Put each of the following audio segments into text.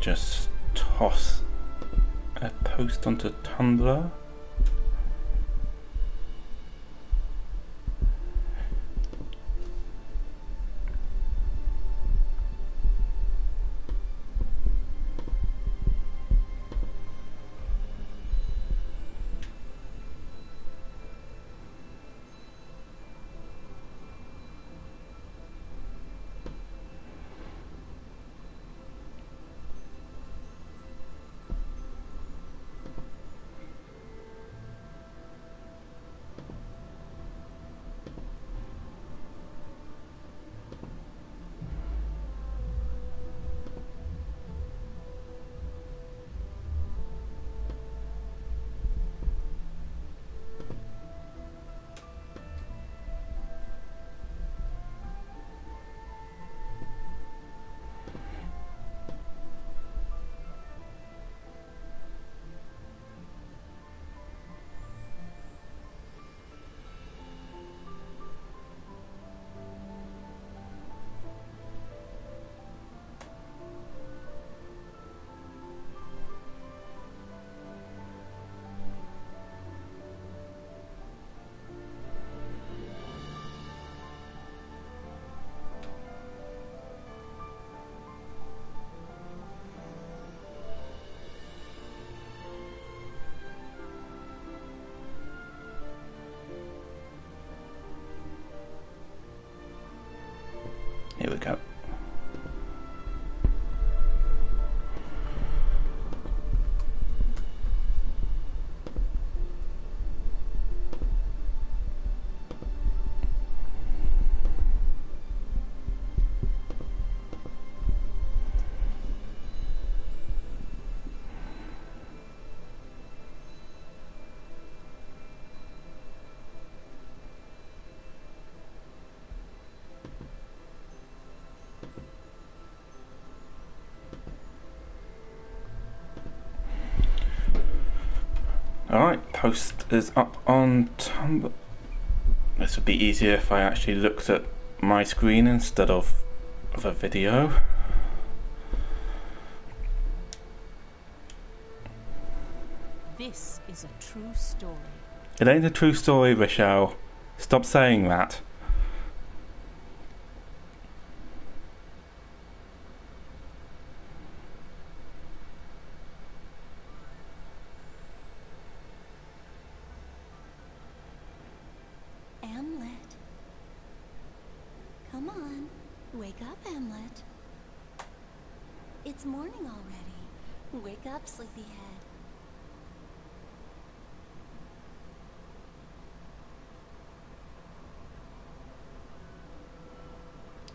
just toss a post onto Tumblr. Here we go. Alright, post is up on Tumblr. This would be easier if I actually looked at my screen instead of a video. This is a true story. It ain't a true story, Rochelle. Stop saying that. Come on, wake up, Hamlet. It's morning already. Wake up, sleepyhead.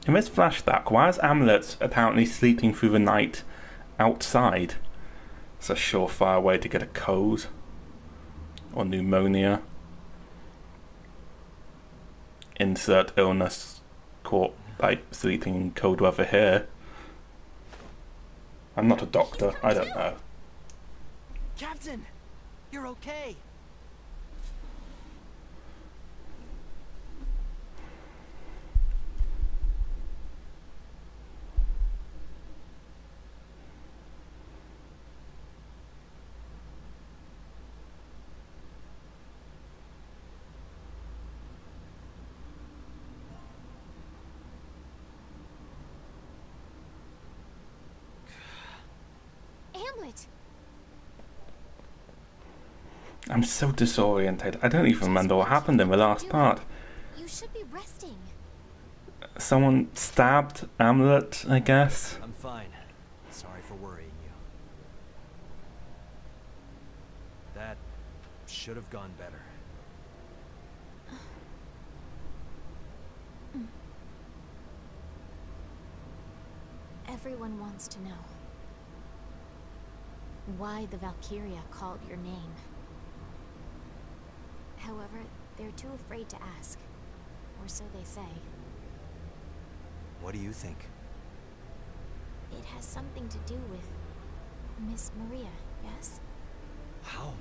In this flashback, why is Hamlet apparently sleeping through the night outside? It's a surefire way to get a cold or pneumonia. Insert illness caught by sleeping in cold weather here. I'm not a doctor, I don't know. Captain, you're okay. Hamlet! I'm so disoriented. I don't even remember what happened in the last part. You should be resting. Someone stabbed Hamlet, I guess. I'm fine. Sorry for worrying you. That should have gone better. Everyone wants to know why the Valkyria called your name. However, they're too afraid to ask, or so they say. What do you think? It has something to do with Miss Maria, yes? How?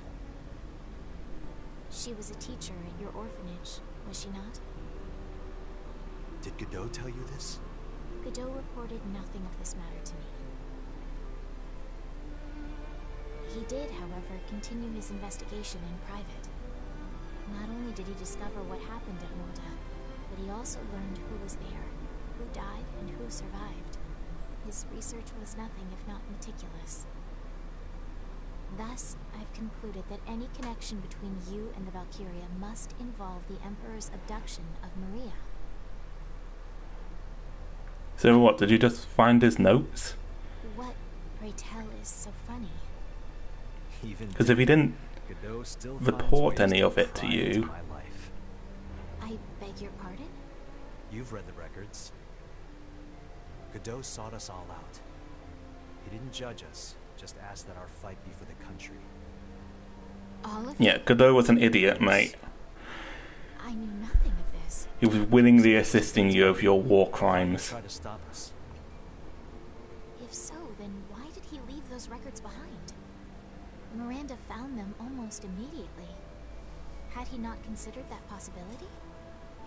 She was a teacher at your orphanage, was she not? Did Godot tell you this? Godot reported nothing of this matter to me. He did, however, continue his investigation in private. Not only did he discover what happened at Moda, but he also learned who was there, who died, and who survived. His research was nothing if not meticulous. Thus, I've concluded that any connection between you and the Valkyria must involve the Emperor's abduction of Maria. So what, did you just find his notes? What, pray tell, is so funny? Because if he didn't Godot still report finds ways any of it to pry into you... my life. I beg your pardon? You've read the records. Godot sought us all out. He didn't judge us, just asked that our fight be for the country. All of Yeah, Godot was an idiot, mate. I knew nothing of this. He was willingly assisting you of your war crimes. Try to stop us. If so, then why did he leave those records behind? Miranda found them almost immediately. Had he not considered that possibility?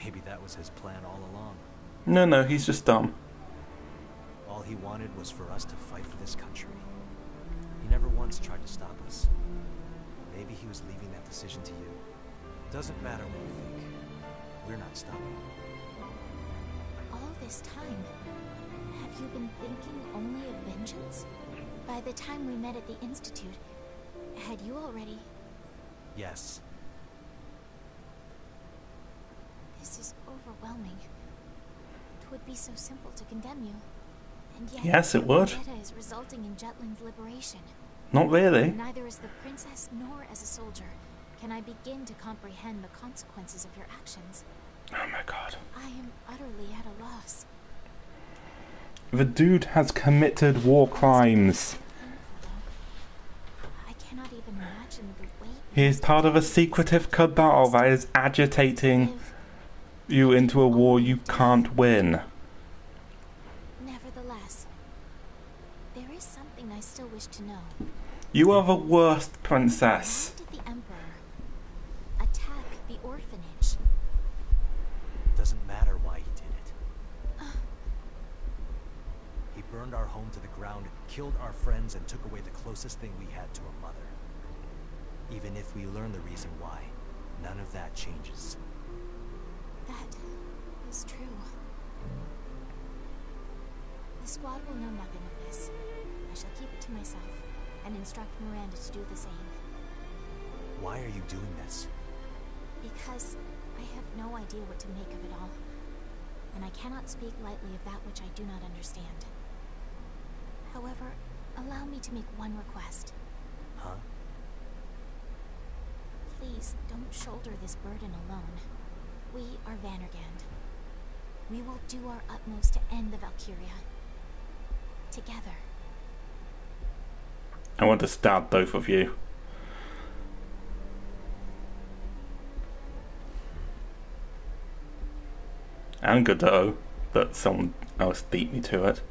Maybe that was his plan all along. No, he's just dumb. All he wanted was for us to fight for this country. He never once tried to stop us. Maybe he was leaving that decision to you. Doesn't matter what you think. We're not stopping. All this time, have you been thinking only of vengeance? By the time we met at the Institute, had you already... Yes. This is overwhelming. It would be so simple to condemn you. And yet, Yes, it would. vendetta is resulting in Jutland's liberation. Not really. Neither as the princess nor as a soldier can I begin to comprehend the consequences of your actions. Oh my god. I am utterly at a loss. The dude has committed war crimes. I cannot even imagine the weight. He is part of a secretive cabal that is agitating you into a war you can't win. Nevertheless, there is something I still wish to know. You are the worst princess. Why did the Emperor attack the orphanage? Doesn't matter why he did it. He burned our home to the ground, killed our friends, and took away the closest thing we had to a mother. Even if we learn the reason why, none of that changes. That is true. The squad will know nothing of this. I shall keep it to myself and instruct Miranda to do the same. Why are you doing this? Because I have no idea what to make of it all. And I cannot speak lightly of that which I do not understand. However, allow me to make one request. Huh? Please don't shoulder this burden alone. We are Vandergand. We will do our utmost to end the Valkyria. Together. I want to stab both of you. And Godot, that someone else beat me to it.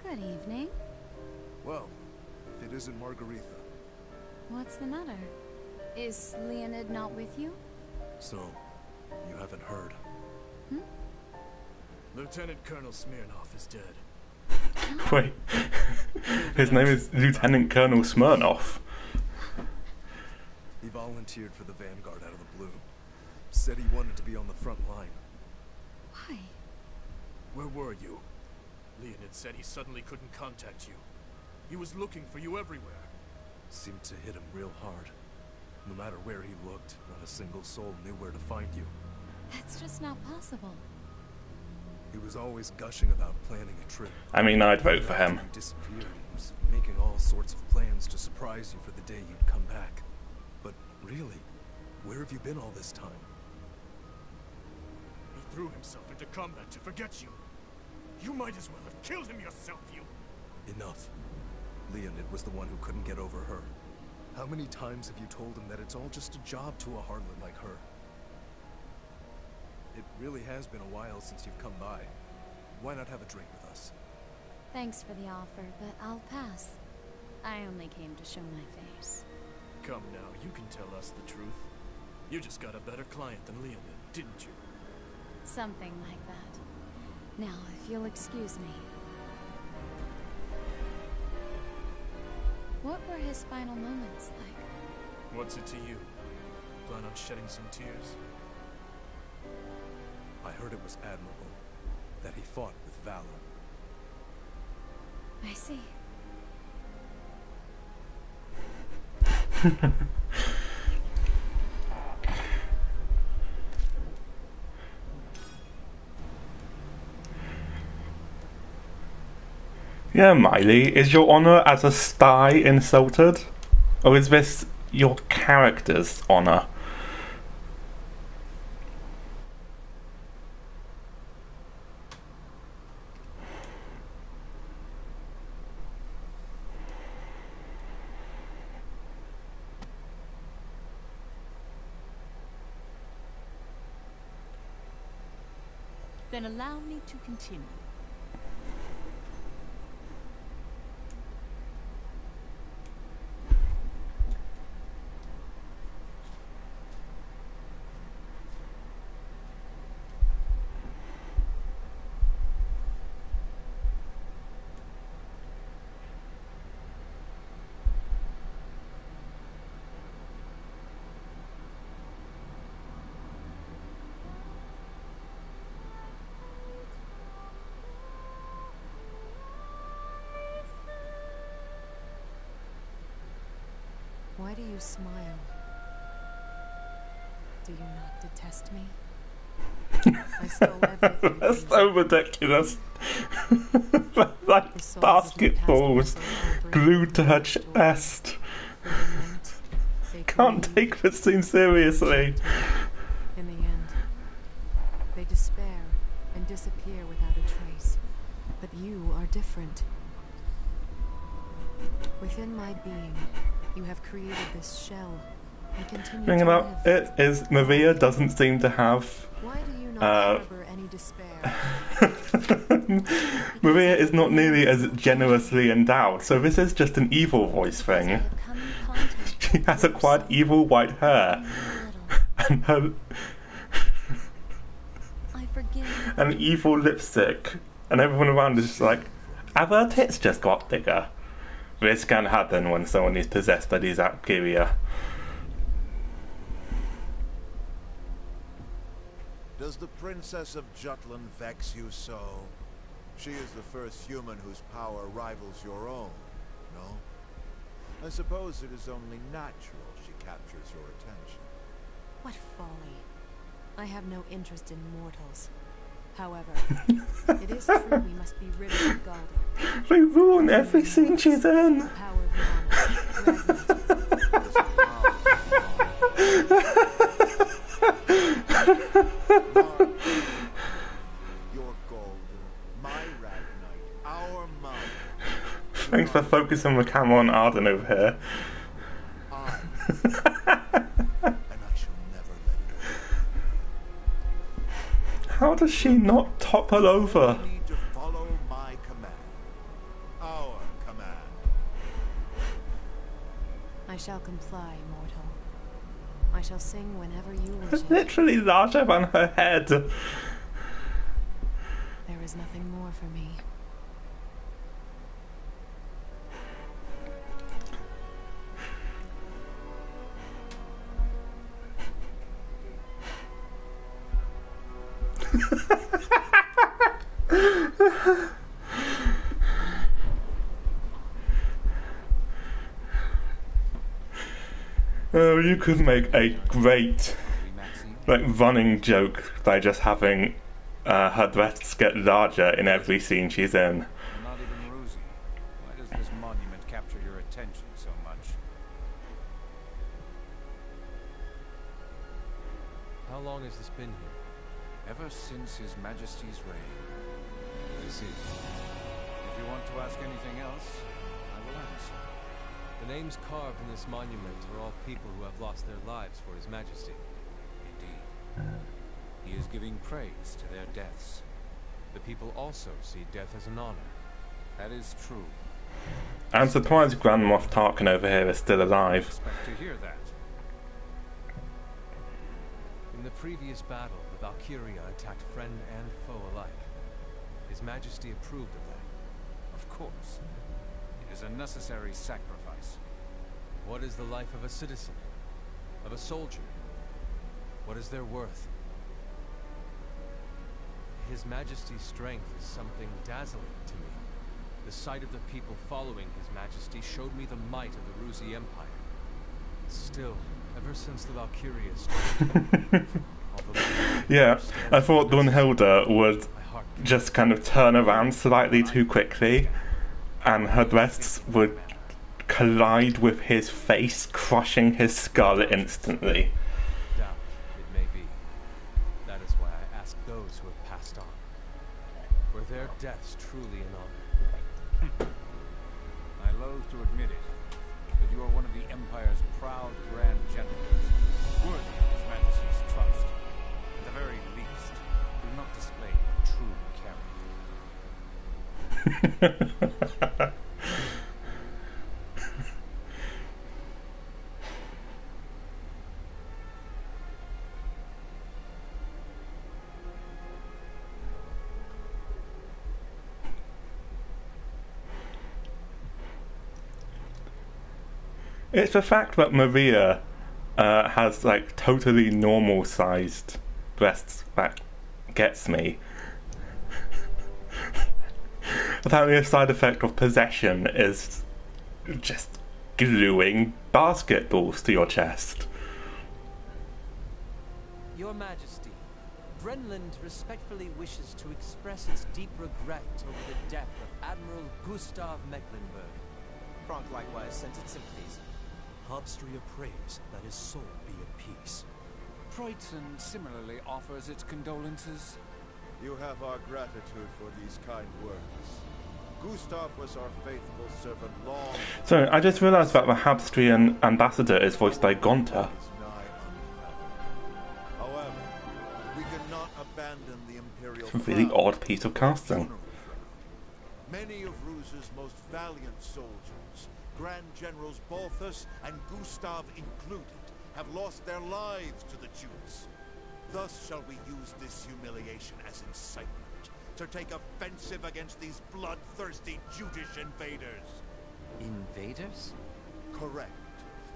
Good evening. Well, if it isn't Margaretha. What's the matter? Is Leonid not with you? So, you haven't heard. Hmm? Lieutenant Colonel Smirnov is dead. Wait. His name is Lieutenant Colonel Smirnov. He volunteered for the Vanguard out of the blue. Said he wanted to be on the front line. Why? Where were you? Leonid said he suddenly couldn't contact you. He was looking for you everywhere. Seemed to hit him real hard. No matter where he looked, not a single soul knew where to find you. That's just not possible. He was always gushing about planning a trip. I mean, I'd vote for him. You disappeared. He was making all sorts of plans to surprise you for the day you'd come back. But really, where have you been all this time? He threw himself into combat to forget you. You might as well have killed him yourself, you... Enough. Leonid was the one who couldn't get over her. How many times have you told him that it's all just a job to a harlot like her? It really has been a while since you've come by. Why not have a drink with us? Thanks for the offer, but I'll pass. I only came to show my face. Come now, you can tell us the truth. You just got a better client than Leonid, didn't you? Something like that. Now, if you'll excuse me. What were his final moments like? What's it to you? Plan on shedding some tears? I heard it was admirable, that he fought with valor. I see. Yeah, Miley, is your honor as a spy insulted? Or is this your character's honor? Then allow me to continue. Why do you smile? Do you not detest me? I stole everything. That's so ridiculous. Like basketballs glued to her chest. Can't take this scene seriously. In the end, they despair and disappear without a trace. But you are different. Within my being, you have created this shell and continue Thing to about live. it is Maria doesn't seem to have Why do you not harbor any despair? Maria is not nearly as generously endowed, so this is just an evil voice I thing. have come in contact She has acquired evil white hair and her I forgive. and evil lipstick, and everyone around is just like, have her tits just got bigger? This can happen when someone is possessed by these Valkyria. Does the Princess of Jutland vex you so? She is the first human whose power rivals your own, no? I suppose it is only natural she captures your attention. What folly. I have no interest in mortals. However, it is true we must be rid of Galda. They ruin every scene she's in. The power of Your Golden, my Ragnite, our mother. Thanks for focusing the camera on Arden over here. And I shall never let go. How does she not topple over? You need to follow my command. Our command. I shall comply, mortal. I shall sing whenever you wish It's it. literally larger than her head. There is nothing more for me. Oh, you could make a great, like, running joke by just having her breasts get larger in every scene she's in. Not even Rosie. Why does this monument capture your attention so much? How long has this been here? Ever since His Majesty's reign. I see. If you want to ask anything else, I will answer. names carved in this monument are all people who have lost their lives for His Majesty. Indeed. He is giving praise to their deaths. The people also see death as an honor. That is true. I'm surprised Grand Moff Tarkin over here is still alive. Expect to hear that. In the previous battle, the Valkyria attacked friend and foe alike. His Majesty approved of that. Of course. It is a necessary sacrifice. What is the life of a citizen? Of a soldier? What is their worth? His Majesty's strength is something dazzling to me. The sight of the people following His Majesty showed me the might of the Ruzi Empire. Still, ever since the Valkyria started, yeah, I thought Dunhilda would just kind of turn around slightly too quickly, and her breasts would collide with his face, crushing his skull instantly. Doubt it may be. That is why I ask those who have passed on. Were their deaths truly an honor? I loathe to admit it, but you are one of the Empire's proud Grand Generals, worthy of His Majesty's trust. At the very least, do not display true character. It's the fact that Maria has like totally normal sized breasts that gets me. Apparently a side effect of possession is just gluing basketballs to your chest. Your Majesty, Brenland respectfully wishes to express its deep regret over the death of Admiral Gustav Mecklenburg. Frank likewise sent its sympathies. Hobstria prays that his soul be at peace. Preutzen similarly offers its condolences. You have our gratitude for these kind words. Gustav was our faithful servant long. So I just realised that the Habstrian ambassador is voiced by Gonta. However, we cannot abandon the Imperial. It's a really odd piece of casting. Many of Ruse's most valiant soldiers, Grand Generals Balthus and Gustav included, have lost their lives to the Jutes. Thus shall we use this humiliation as incitement to take offensive against these bloodthirsty Jutish invaders. Invaders? Correct.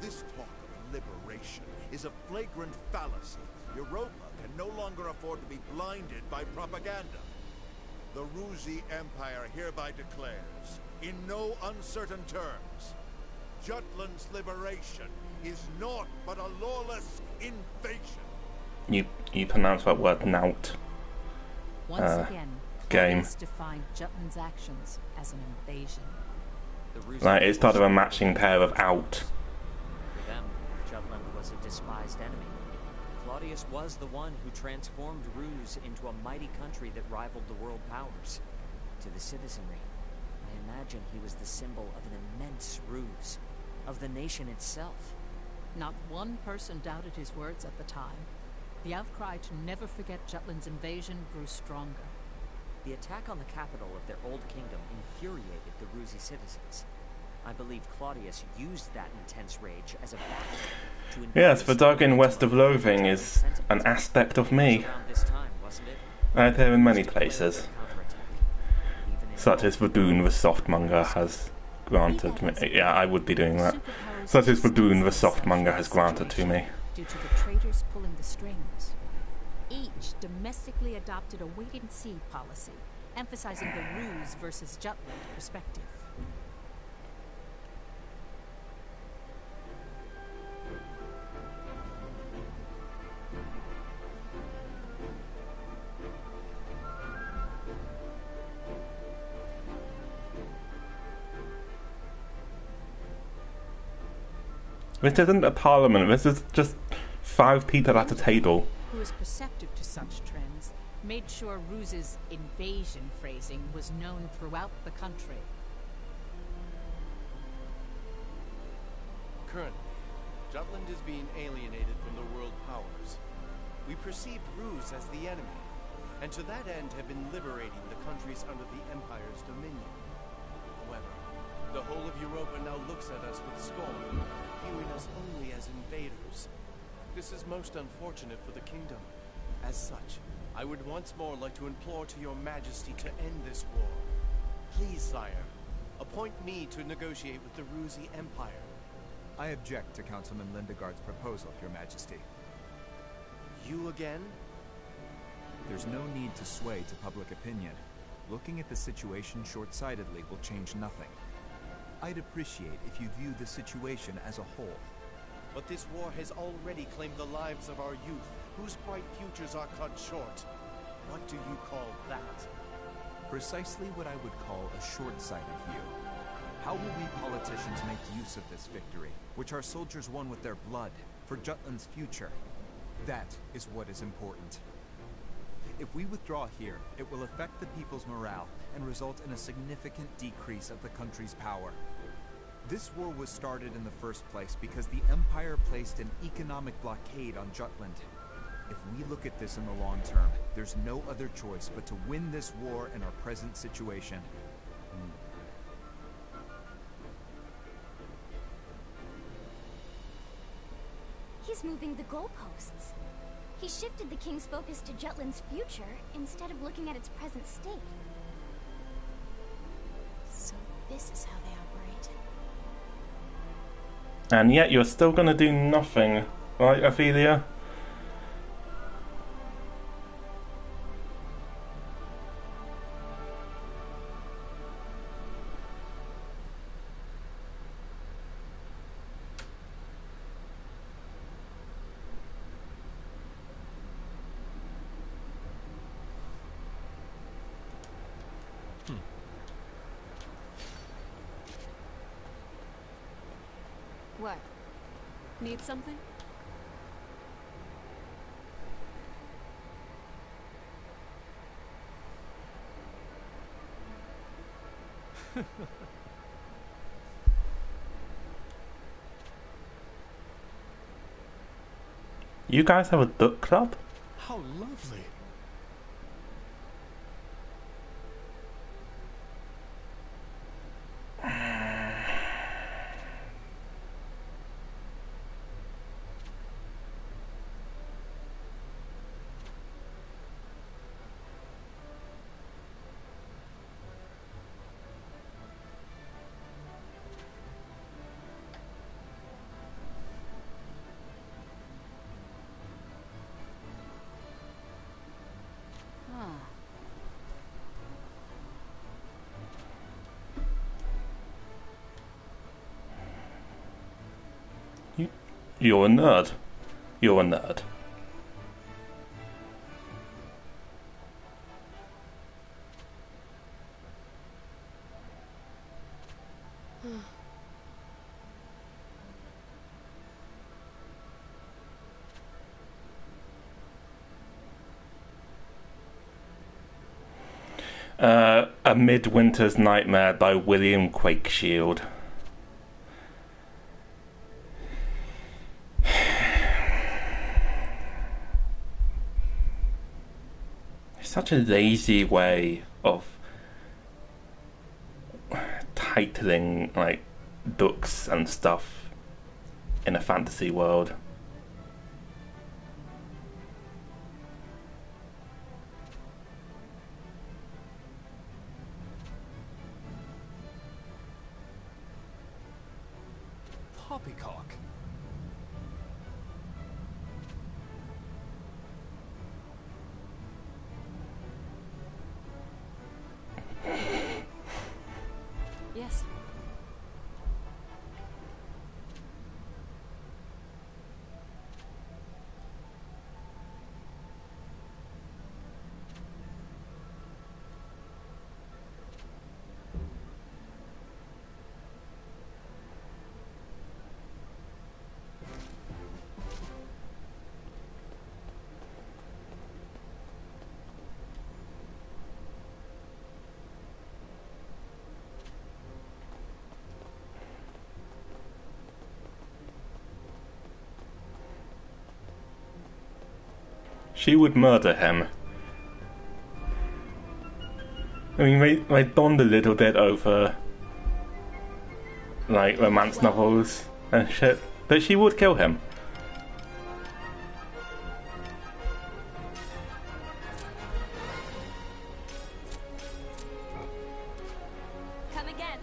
This talk of liberation is a flagrant fallacy. Europa can no longer afford to be blinded by propaganda. The Ruzi Empire hereby declares, in no uncertain terms, Jutland's liberation is naught but a lawless invasion. You pronounce that word "naut." Once again, game. Defined Jutland's actions as an invasion. Like it's part of a matching pair of "out." For them, Jutland was a despised enemy. Claudius was the one who transformed Ruse into a mighty country that rivaled the world powers. To the citizenry, I imagine he was the symbol of an immense ruse, of the nation itself. Not one person doubted his words at the time. The outcry to never forget Jutland's invasion grew stronger. The attack on the capital of their old kingdom infuriated the Ruzi citizens. I believe Claudius used that intense rage as a backbone to Yes, the Darkin West of Loathing is an aspect of me. Right there in many places. Such as the Boon the Softmonger has granted me. Yeah, I would be doing that. Such as the Boon the Softmonger has granted to me. Due to the traitors pulling the strings. Each domestically adopted a wait-and-see policy, emphasizing the Ruse versus Jutland perspective. This isn't a parliament, this is just 5 people at a table. Who was perceptive to such trends, made sure Ruse's invasion phrasing was known throughout the country. Currently, Jutland is being alienated from the world powers. We perceived Ruse as the enemy, and to that end have been liberating the countries under the Empire's dominion. However, the whole of Europa now looks at us with scorn, viewing us only as invaders. This is most unfortunate for the kingdom. As such, I would once more like to implore to your majesty to end this war. Please, sire, appoint me to negotiate with the Ruse Empire. I object to Councilman Lindegard's proposal, your majesty. You again? There's no need to sway to public opinion. Looking at the situation short-sightedly will change nothing. I'd appreciate if you view the situation as a whole. But this war has already claimed the lives of our youth, whose bright futures are cut short. What do you call that? Precisely what I would call a short-sighted view. How will we politicians make use of this victory, which our soldiers won with their blood, for Jutland's future? That is what is important. If we withdraw here, it will affect the people's morale and result in a significant decrease of the country's power. This war was started in the first place because the Empire placed an economic blockade on Jutland. If we look at this in the long term, there's no other choice but to win this war in our present situation. He's moving the goalposts. He shifted the king's focus to Jutland's future instead of looking at its present state. So this is how they operate. And yet you're still gonna do nothing, right, Ophelia? What? Need something? You guys have a book club? How lovely. You're a nerd. You're a nerd. A Midwinter's Nightmare by William Quakeshield. Such a lazy way of titling like books and stuff in a fantasy world. Poppycock. Yes. she would murder him. I mean, they bond a little bit over, like, romance novels and shit, but she would kill him. Come again.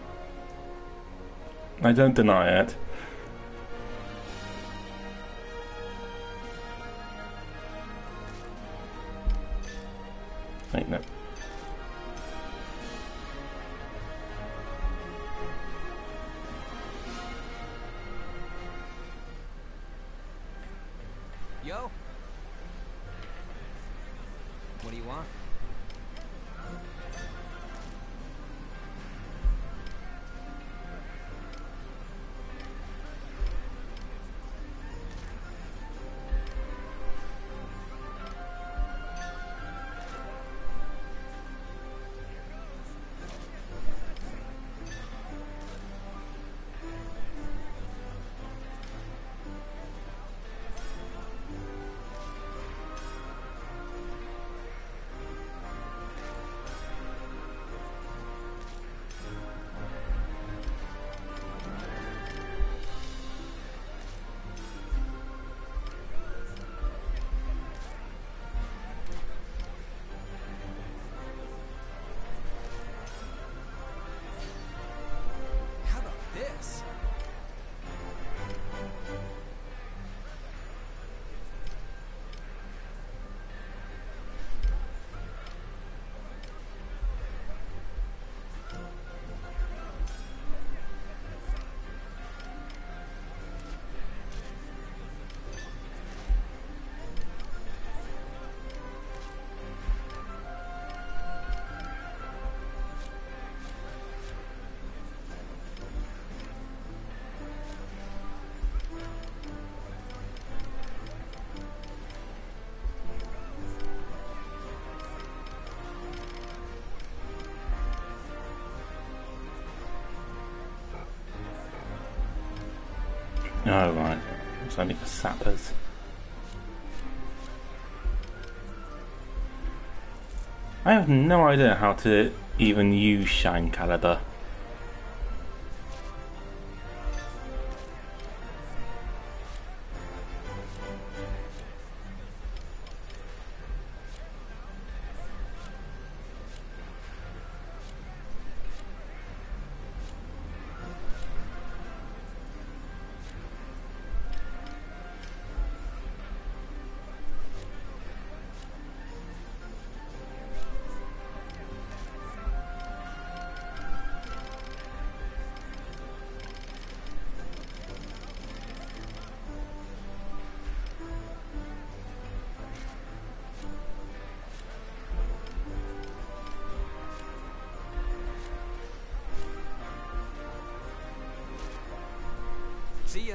I don't deny it. Wait, no. Yo. What do you want? Oh, right. It's only for sappers. I have no idea how to even use Shine Caliber. See ya.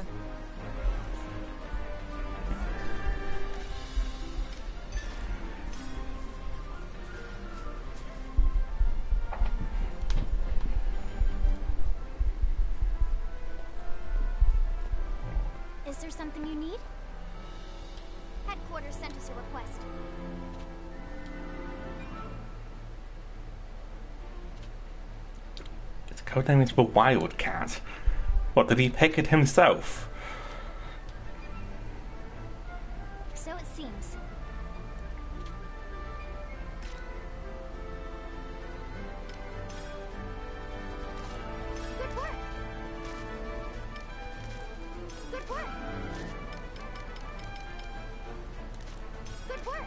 Is there something you need? Headquarters sent us a request. Its codename is the Wildcat. What, did he pick it himself? So it seems. Good work. Good work. Good work.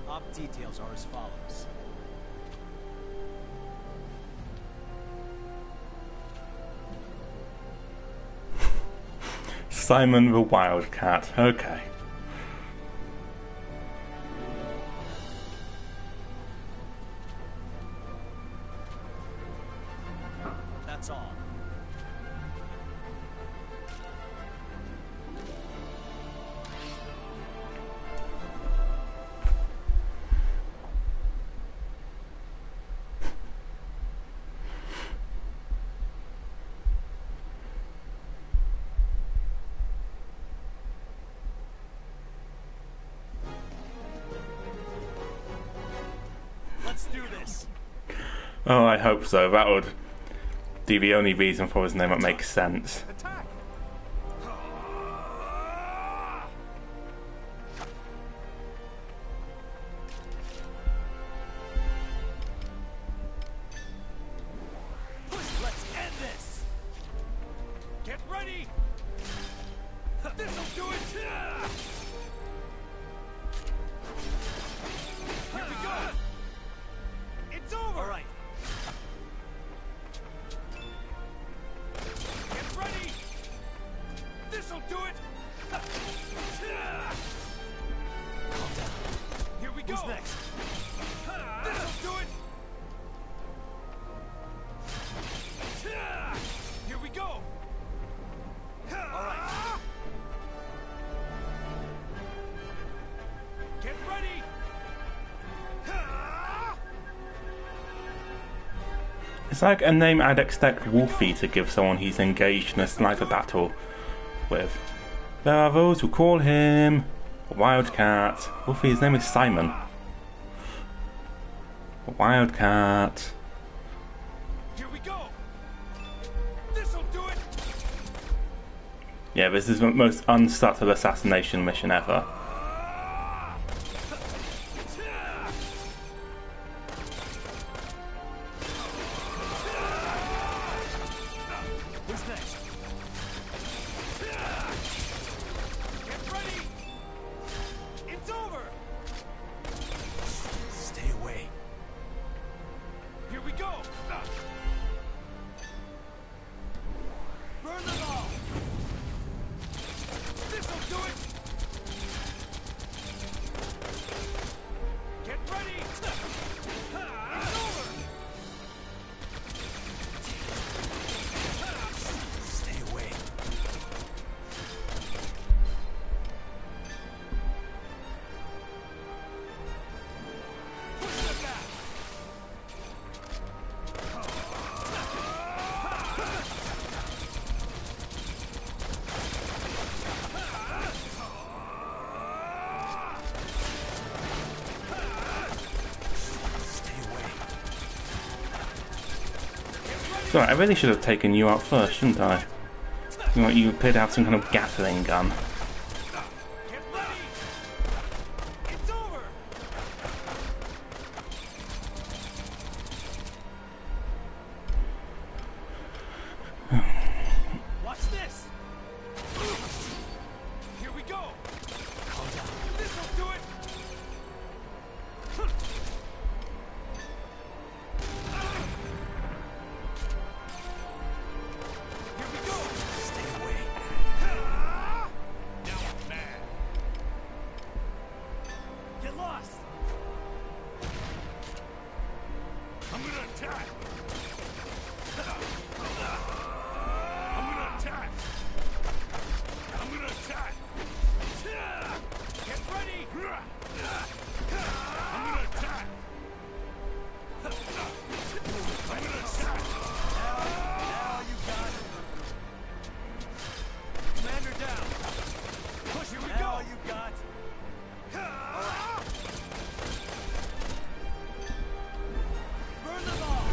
Op details are as follows. Simon the Wildcat. Okay. That's all. Oh, I hope so. That would be the only reason for his name that makes sense. Let's end this! Get ready! This'll do it! Here we go! It's over! All right. Get ready! This'll do it! Calm down. Here we go! Who's next? This'll do it! Here we go! All right. Get ready! It's like a name I'd expect Wolfie to give someone he's engaged in a sniper battle with. There are those who call him a wildcat. Wolfie, his name is Simon. A wildcat. Here we go! This'll do it! Yeah, this is the most unsubtle assassination mission ever. Who's next? Get ready! It's over! Stay away. Here we go! Burn them all! This'll do it! Get ready! It's over! Stay away. Push them back! Sorry, I really should have taken you out first, shouldn't I? You know, you appear to have some kind of Gatling gun. Get ready! It's over! Watch this! Here we go! Calm down. This'll do it! Here we go! Stay away. Now I'm mad. Get lost! I'm gonna attack! I'm gonna attack! I'm gonna attack! Get ready! I'm gonna attack! I'm gonna attack! Now you got it! Commander down! Push, here we go! Now you got it! Burn them all!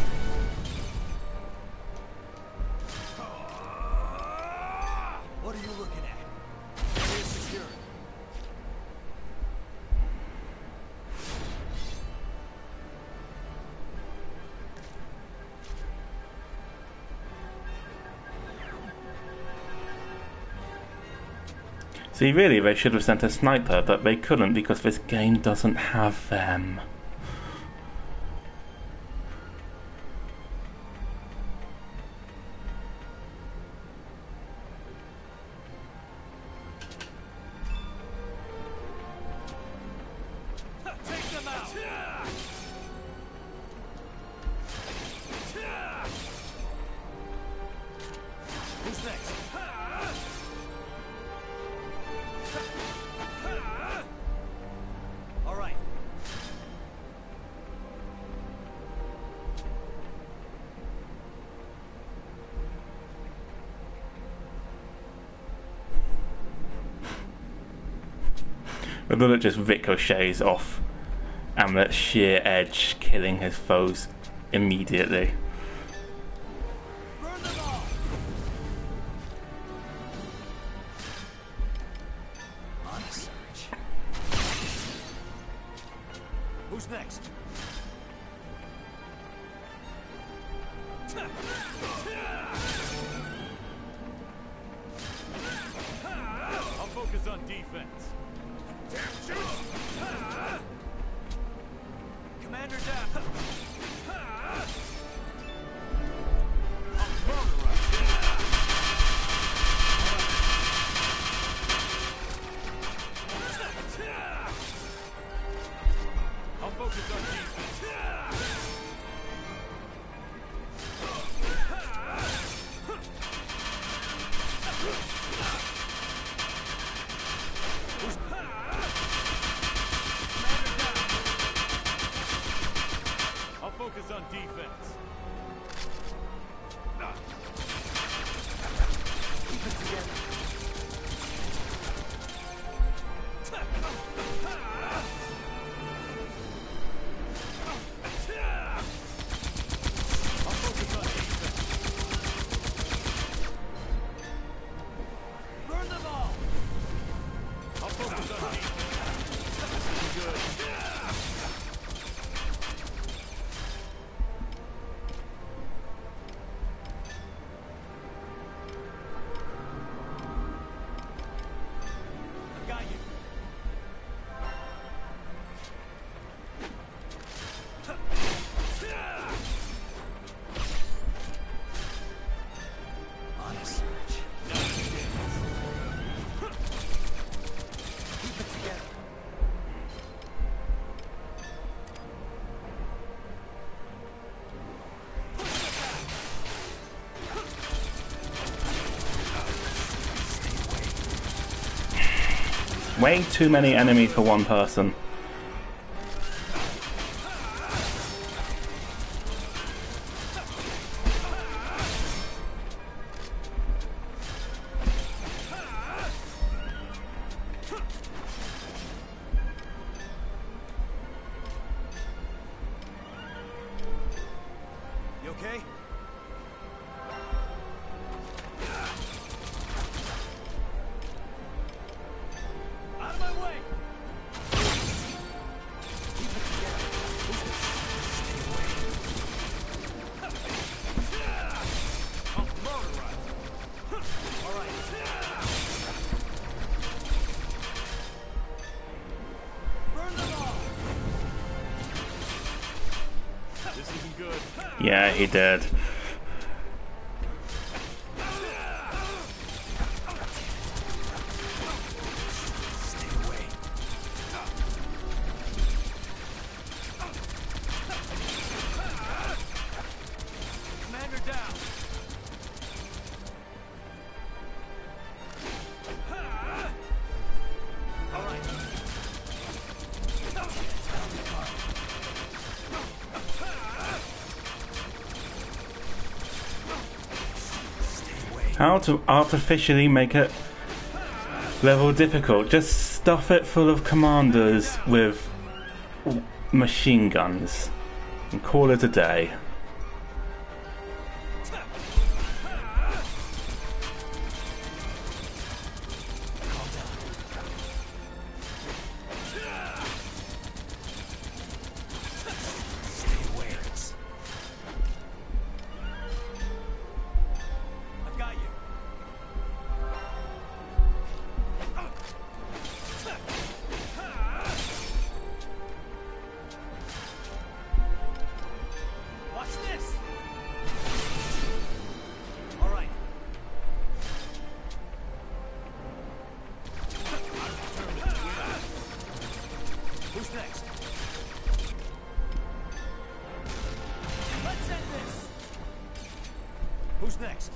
What are you looking at? Area secured. See, really, they should have sent a sniper, but they couldn't because this game doesn't have them. Take them out! Who's next? All right. The bullet just ricochets off Amlet's sheer edge, killing his foes immediately. Who's next? I'll focus on defense. Commander down. I'll focus on defense. I'll focus on defense. Keep it together. I'll focus on defense. Burn them all. I'll focus on defense. Good. I've got you. On a surge. Keep it together. Way too many enemies for one person. You okay? Out of my way! Keep it together. Stay away. I'll motorize. All right. Burn them all! This isn't good. Yeah, he did. Stay away. Commander down. All right. How to artificially make it level difficult? Just stuff it full of commanders with machine guns and call it a day. Stay away. I've got you. Watch this. All right. Who's next? Let's end this. Who's next?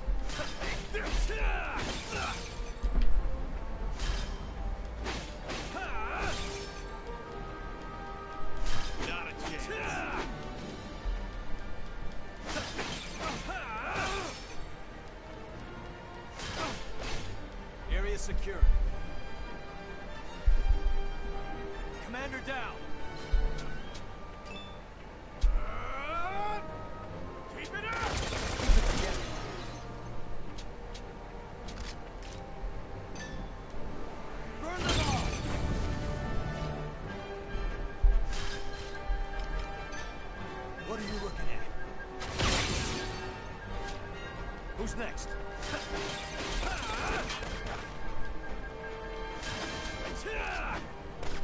Not a chance. Area secure. Commander down. Who's next?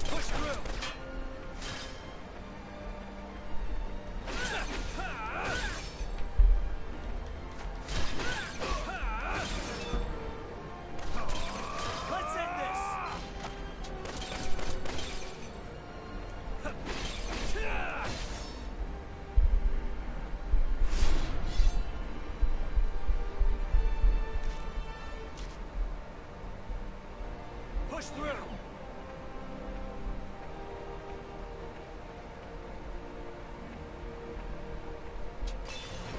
Push through. Let's end this. Push through.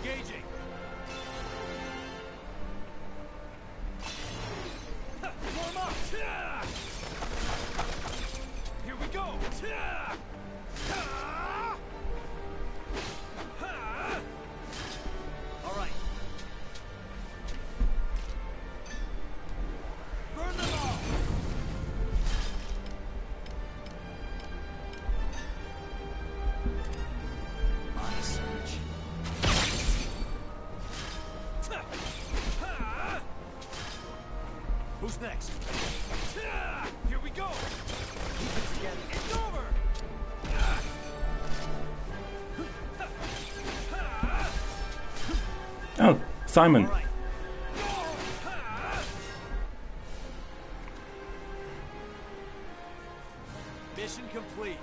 Engaging. Warm up. Here we go. All right. Burn them all. On surge. Who's next? Here we go. Keep it together. It's over. Oh, Simon. Mission complete.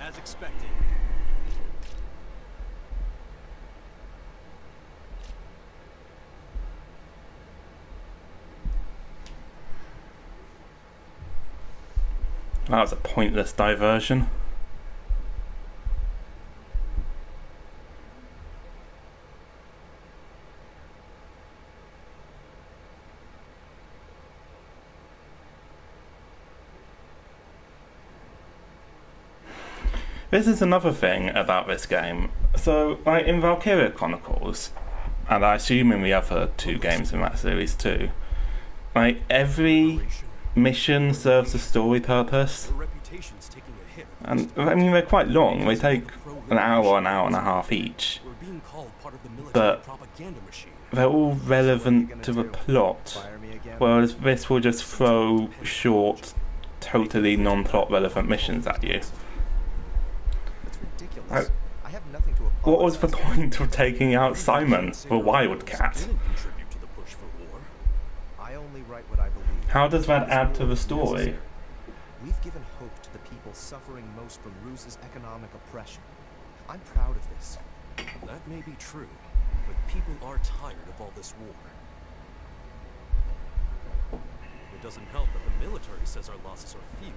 As expected. That was a pointless diversion. This is another thing about this game. So, like in Valkyria Chronicles, and I assume in the other two games in that series too, like every mission serves a story purpose. And I mean, they're quite long. They take an hour and a half each. But they're all relevant to the plot. Whereas this will just throw short, totally non-plot relevant missions at you. What was the point of taking out Simon, the Wildcat? How does that add to the story? We've given hope to the people suffering most from Ruse's economic oppression. I'm proud of this. That may be true, but people are tired of all this war. It doesn't help that the military says our losses are few,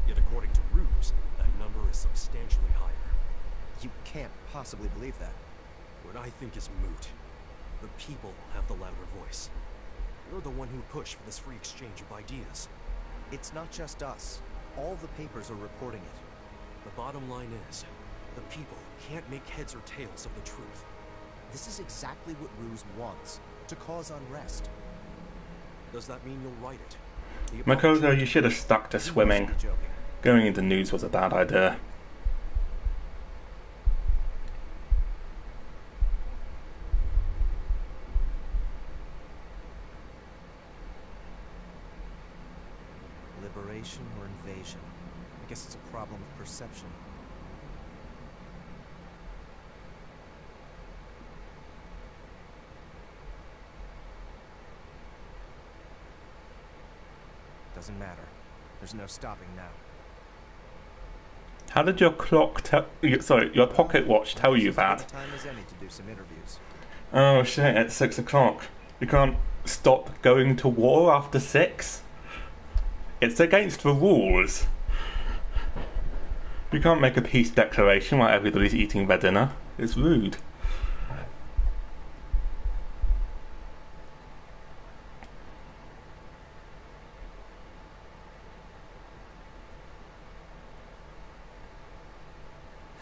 yet according to Ruse, that number is substantially higher. You can't possibly believe that. What I think is moot. The people have the louder voice. You're the one who pushed for this free exchange of ideas. It's not just us. All the papers are reporting it. The bottom line is, the people can't make heads or tails of the truth. This is exactly what Ruse wants, to cause unrest. Does that mean you'll write it? Makoto, you should have stuck to swimming. Going into news was a bad idea. Liberation or invasion? I guess it's a problem of perception. Doesn't matter. There's no stopping now. How did your clock your pocket watch tell you that? Time as any to do some interviews. Oh shit, it's 6 o'clock. You can't stop going to war after 6? It's against the rules. You can't make a peace declaration while everybody's eating their dinner. It's rude.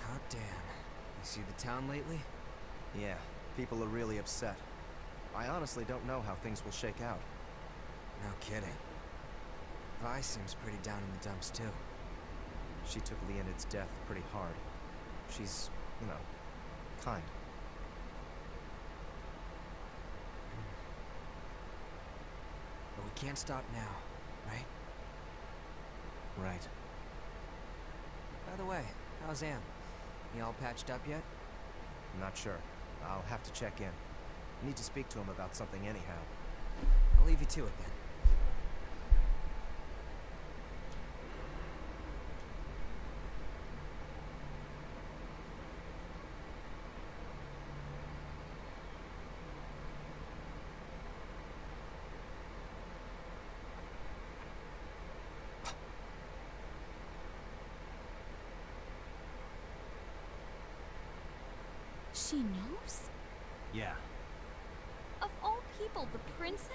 Hot damn. You see the town lately? Yeah, people are really upset. I honestly don't know how things will shake out. No kidding. Vi seems pretty down in the dumps too. She took Leonid's death pretty hard. She's, you know, kind. can't stop now, right? Right. By the way, how's Am? He all patched up yet? I'm not sure. I'll have to check in. I need to speak to him about something anyhow. I'll leave you to it then. She knows? Yeah. Of all people, the princess?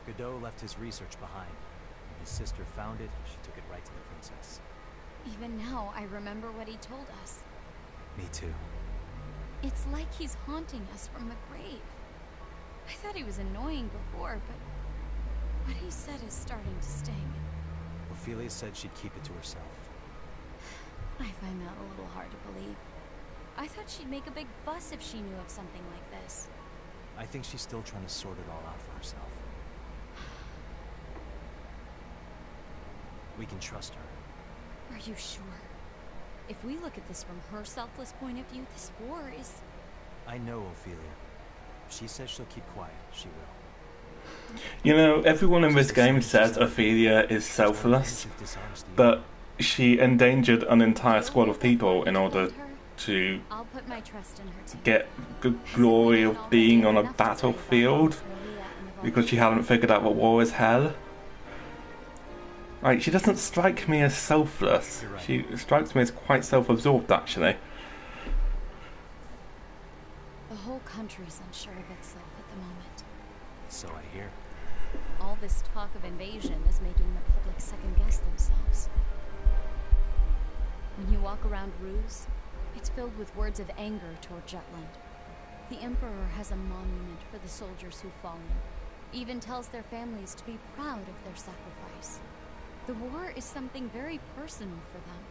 Godot left his research behind. When his sister found it, she took it right to the princess. Even now, I remember what he told us. Me too. It's like he's haunting us from the grave. I thought he was annoying before, but what he said is starting to sting. Ophelia said she'd keep it to herself. I find that a little hard to believe. I thought she'd make a big fuss if she knew of something like this. I think she's still trying to sort it all out for herself. We can trust her. Are you sure? If we look at this from her selfless point of view, this war is... I know Ophelia. If she says she'll keep quiet, she will. You know, everyone in this game says Ophelia is selfless, but she endangered an entire squad of people in order to I'll put my trust in her too. get the glory of being on a battlefield because she hadn't figured out what war is hell. Like, she doesn't strike me as selfless. She strikes me as quite self-absorbed, actually. The whole country's unsure of itself at the moment. So I hear. All this talk of invasion is making the public second-guess themselves. When you walk around Ruse, it's filled with words of anger toward Jutland. The Emperor has a monument for the soldiers who've fallen, even tells their families to be proud of their sacrifice. The war is something very personal for them.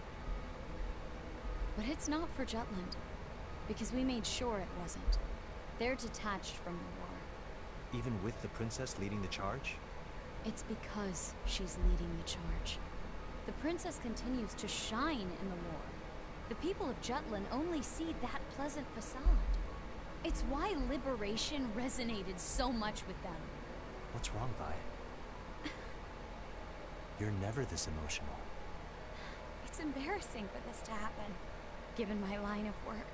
But it's not for Jutland, because we made sure it wasn't. They're detached from the war. Even with the princess leading the charge? It's because she's leading the charge. The princess continues to shine in the war. The people of Jutland only see that pleasant facade. It's why liberation resonated so much with them. What's wrong, Vi? You're never this emotional. It's embarrassing for this to happen, given my line of work.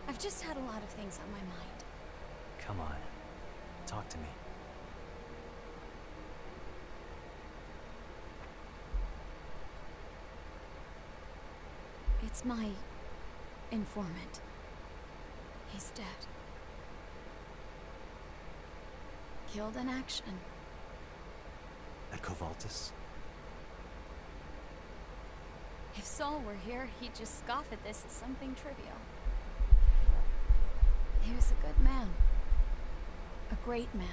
I've just had a lot of things on my mind. Come on. Talk to me. It's my informant. He's dead. Killed in action. At Kovaltis? If Saul were here, he'd just scoff at this as something trivial. He was a good man. A great man.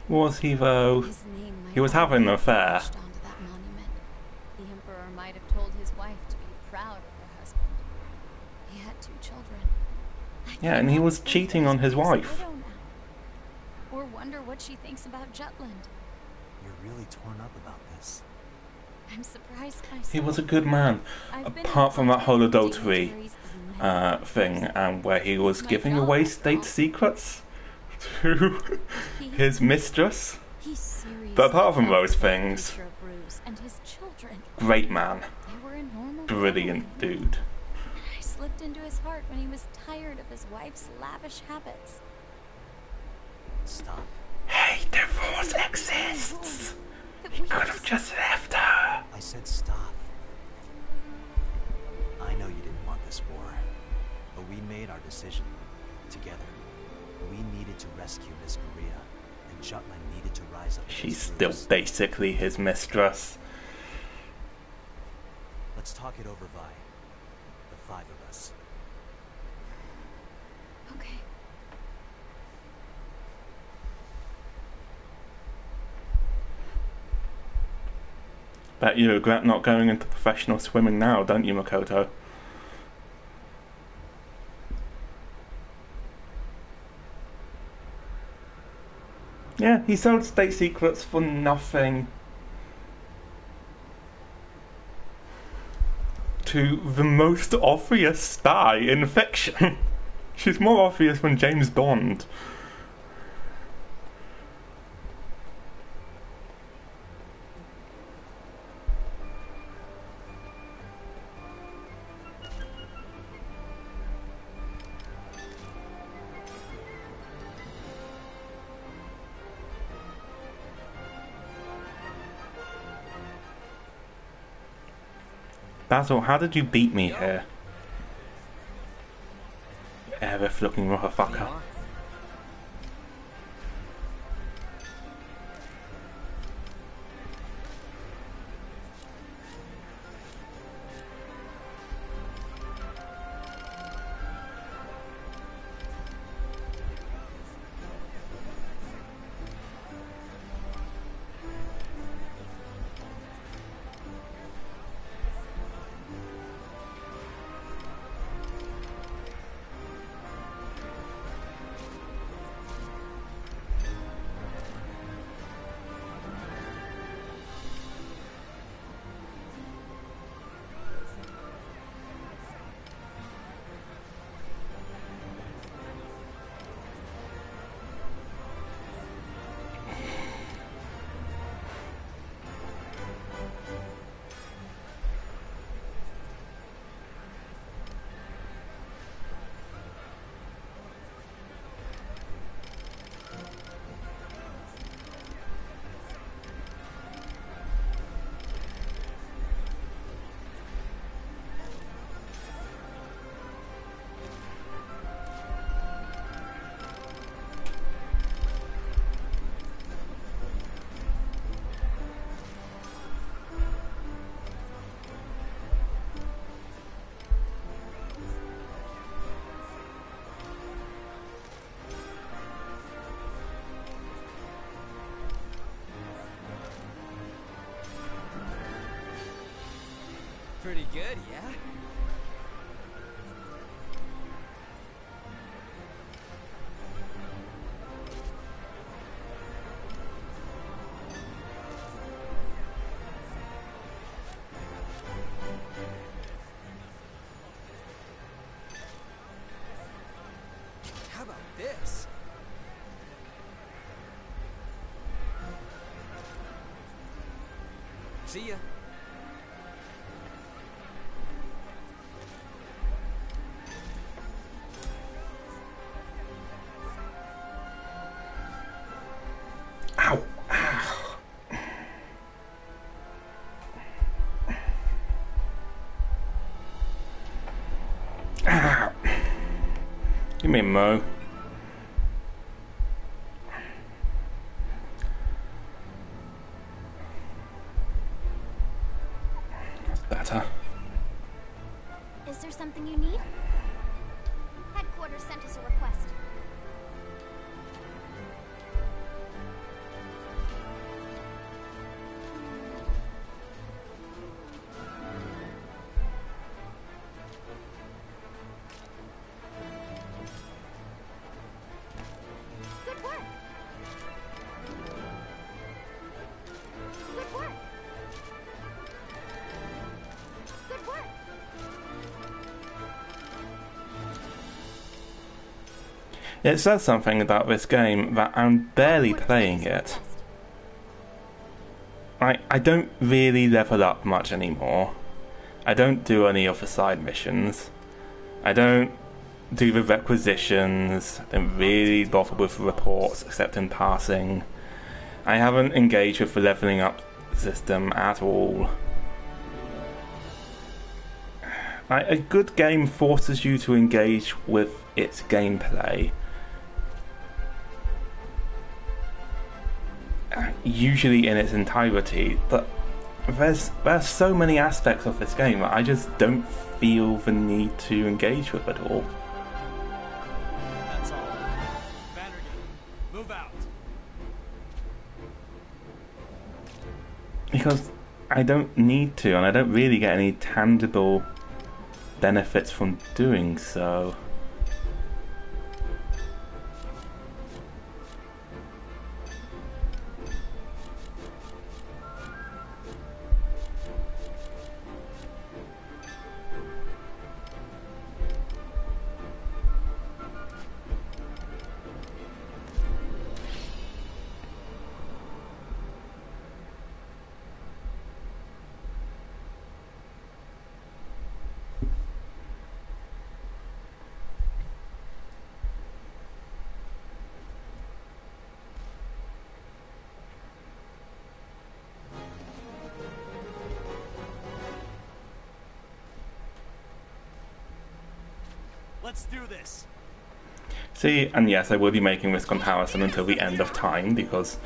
Was he, though? His name might He was having an affair. etched onto that monument. The Emperor might have told his wife to be proud of her husband. He had 2 children. Yeah, and he was cheating on his wife. Or wonder what she thinks about Jutland. You're really torn up about this. I'm surprised myself. He was a good man, apart from that whole adultery thing, and where he was giving away state secrets to his mistress. But apart from those things, great man, brilliant dude. I slipped into his heart when he was tired of his wife's lavish habits. Stop. Hey, divorce exists. He could have just left her. I said stop. I know you didn't want this war, but we made our decision together. We needed to rescue Miss Maria, and Jutland needed to rise up. She's still basically his mistress. Let's talk it over, Vi. The 5 of us. Okay. Bet you regret not going into professional swimming now, don't you, Makoto? Yeah, he sold state secrets for nothing to the most obvious spy in fiction. She's more obvious than James Bond. Basil, how did you beat me here? Aerith looking motherfucker. Pretty good, yeah? How about this? See ya. Give me a mo. That's better. Is there something you need? Headquarters sent us a request. Good work. Good work. Good work. It says something about this game that I'm barely playing it. I don't really level up much anymore. I don't do any of the side missions. I don't do the requisitions. I don't really bother with the reports except in passing. I haven't engaged with the leveling up system at all. A good game forces you to engage with its gameplay. Usually in its entirety, but there's so many aspects of this game that I just don't feel the need to engage with at all. That's all. Vandergate, move out. Because I don't need to, and I don't really get any tangible benefits from doing so. Let's do this. See, and yes, I will be making this comparison until the end of time because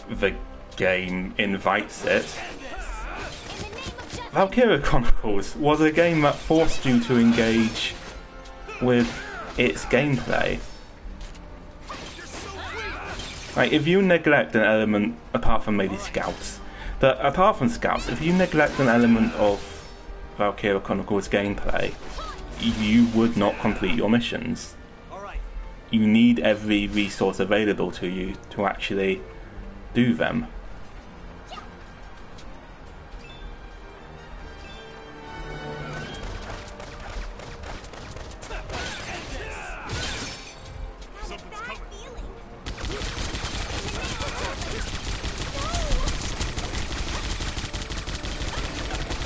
the game invites it. Valkyria Chronicles was a game that forced you to engage with its gameplay. Like, if you neglect an element, apart from maybe scouts, if you neglect an element of Valkyria Chronicles gameplay, you would not complete your missions. You need every resource available to you to actually do them.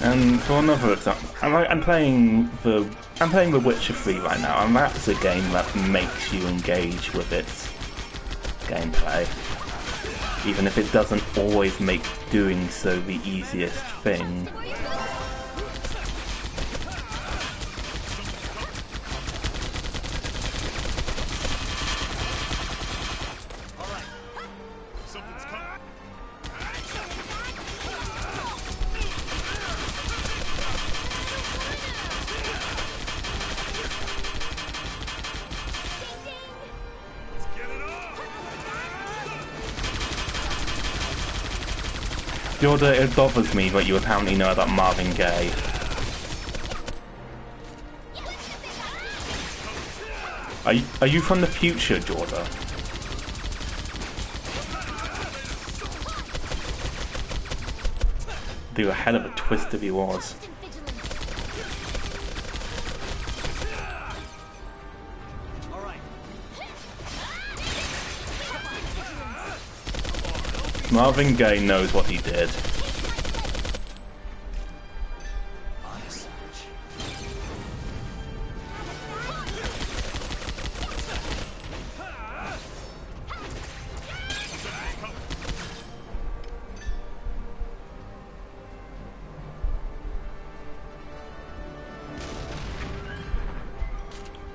And for another example, I'm playing The Witcher 3 right now, and that's a game that makes you engage with its gameplay, even if it doesn't always make doing so the easiest thing. Jorda, it bothers me that you apparently know about Marvin Gaye. Are you from the future, Jorda? Do a hell of a twist if he was. Marvin Gaye knows what he did.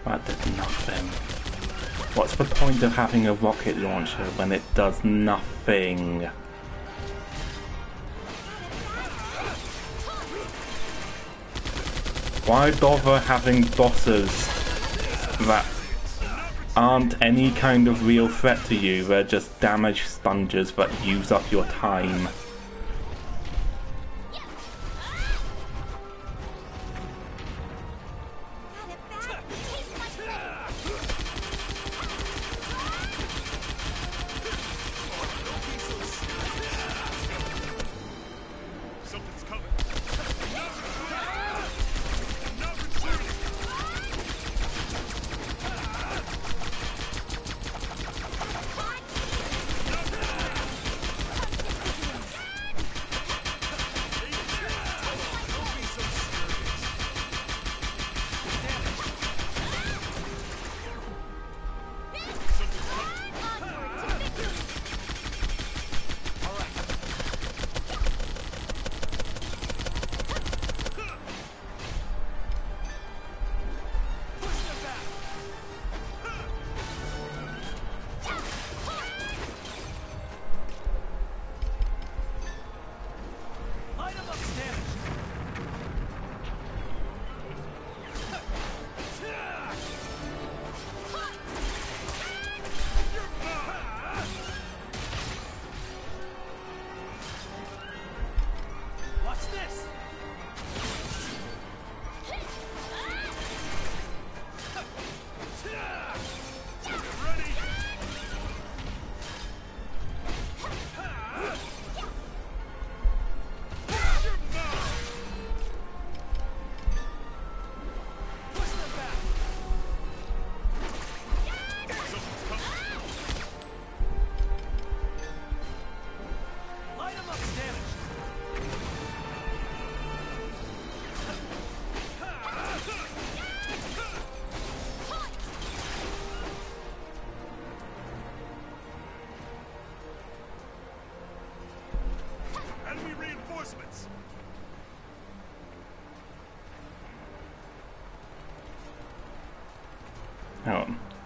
That did nothing. What's the point of having a rocket launcher when it does nothing? Why bother having bosses that aren't any kind of real threat to you? They're just damage sponges that use up your time.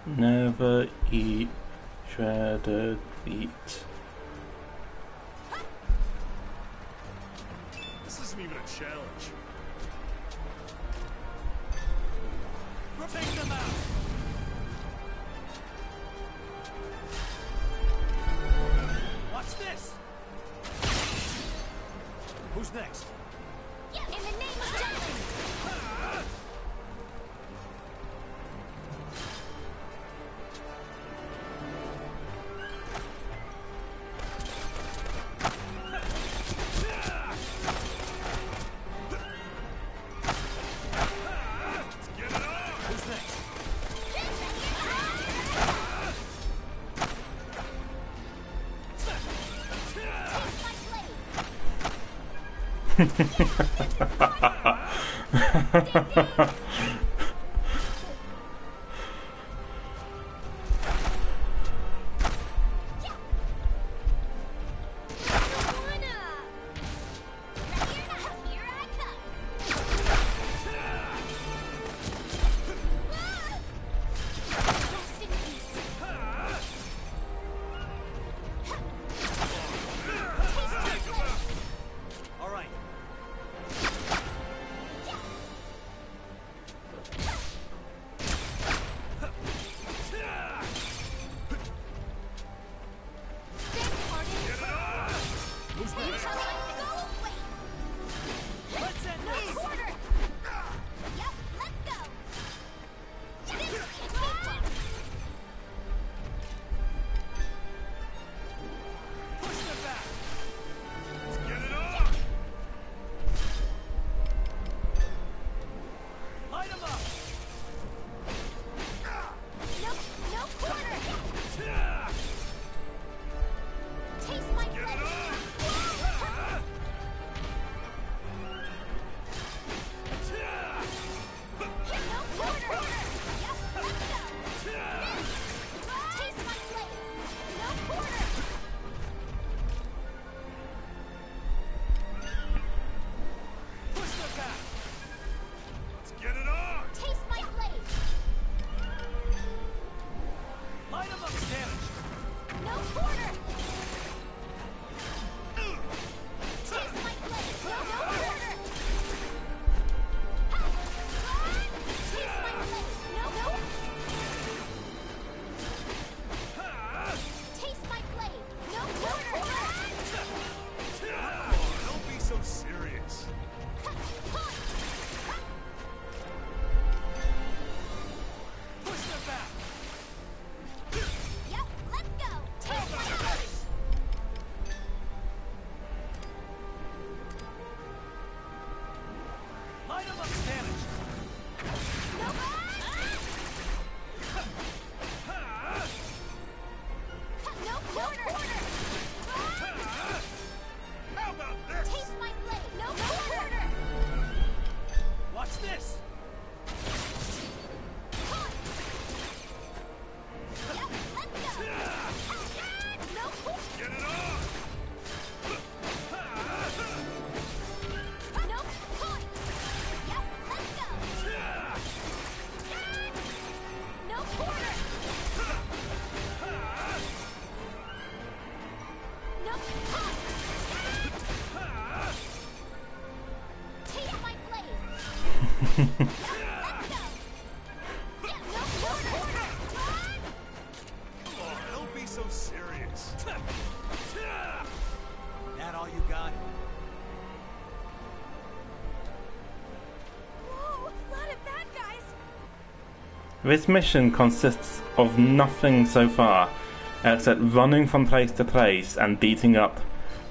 Never eat shredded wheat. This isn't even a challenge. Take them out! What's this? Who's next? Yeah, in the name of Jutland! Don't be so serious. That all you got? Whoa, lot of bad guys. This mission consists of nothing so far, except running from place to place and beating up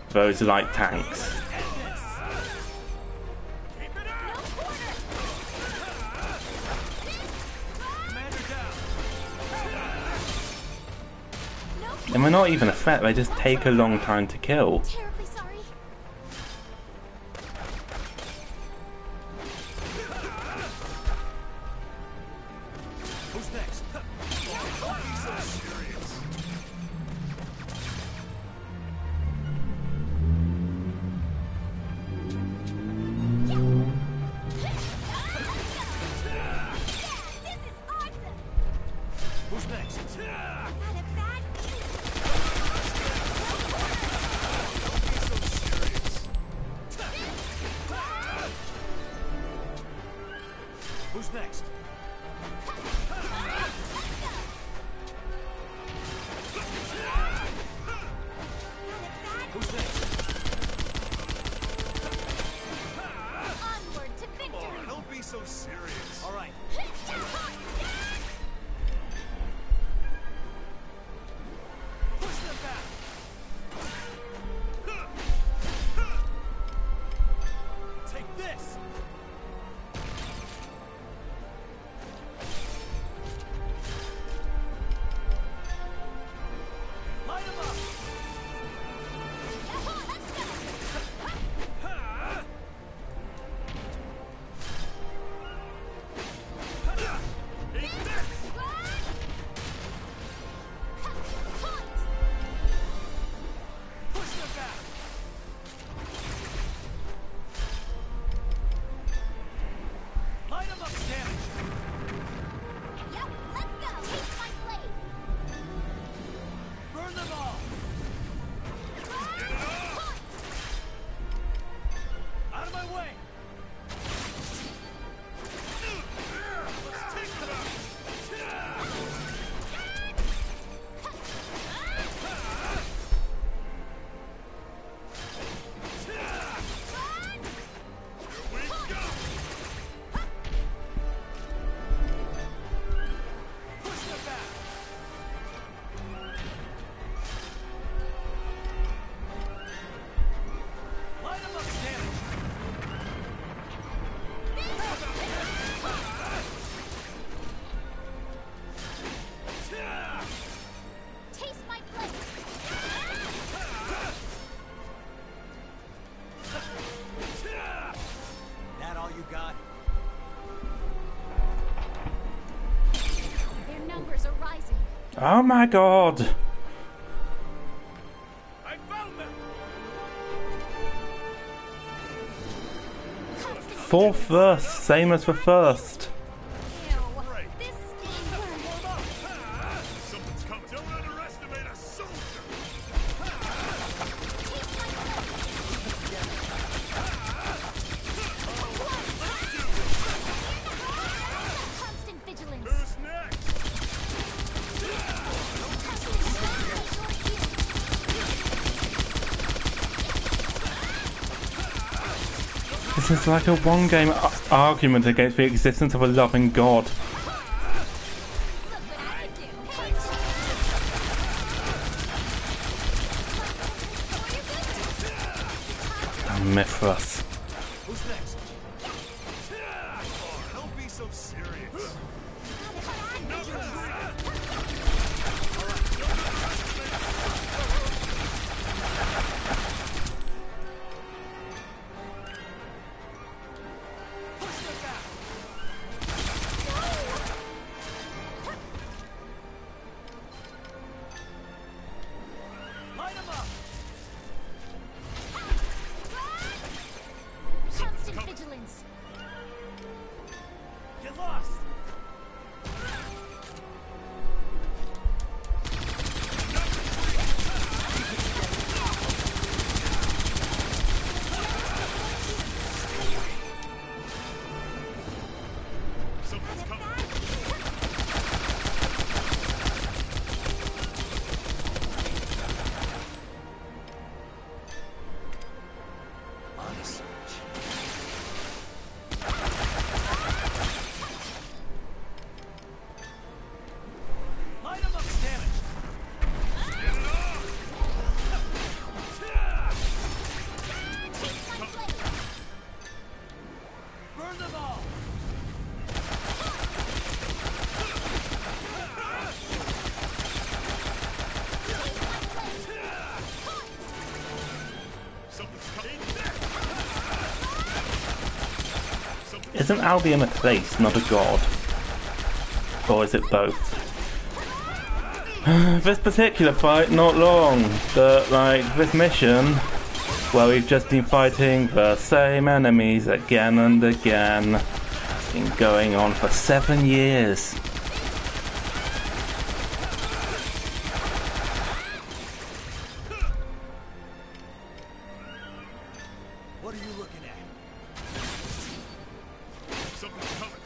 those light tanks. And they're not even a threat, they just take a long time to kill. Terribly sorry. Who's next? Don't be so serious. This is awesome. Who's Who's next? Who's next? Onward to victory! Oh, don't be so serious. All right. Push them back. Take this. Light him up. Oh my god! I found them. Fourth verse, same as the first. Someone's come. Don't underestimate a soldier. Constant vigilance. Who's next? This is like a one-game argument against the existence of a loving God. Mithras. Who's next? Oh, don't be so serious. Constant vigilance. Get lost. Someone's coming. Light him up, damage. Burn them all. Isn't Albion a place, not a god? Or is it both? This particular fight, not long, but like this mission, where we've just been fighting the same enemies again and again, it's been going on for 7 years. What are you looking at? Someone's coming.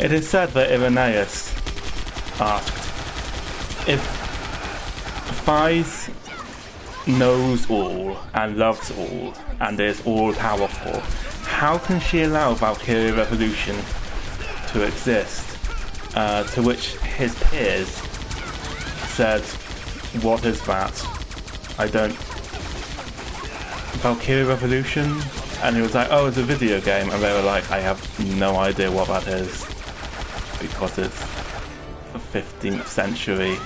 It is said that Irenaeus asked, if Phys knows all and loves all and is all powerful, how can she allow Valkyria Revolution to exist? To which his peers said, what is that? I don't... Valkyria Revolution? And he was like, oh, it's a video game. And they were like, I have no idea what that is. Because it's the 15th century.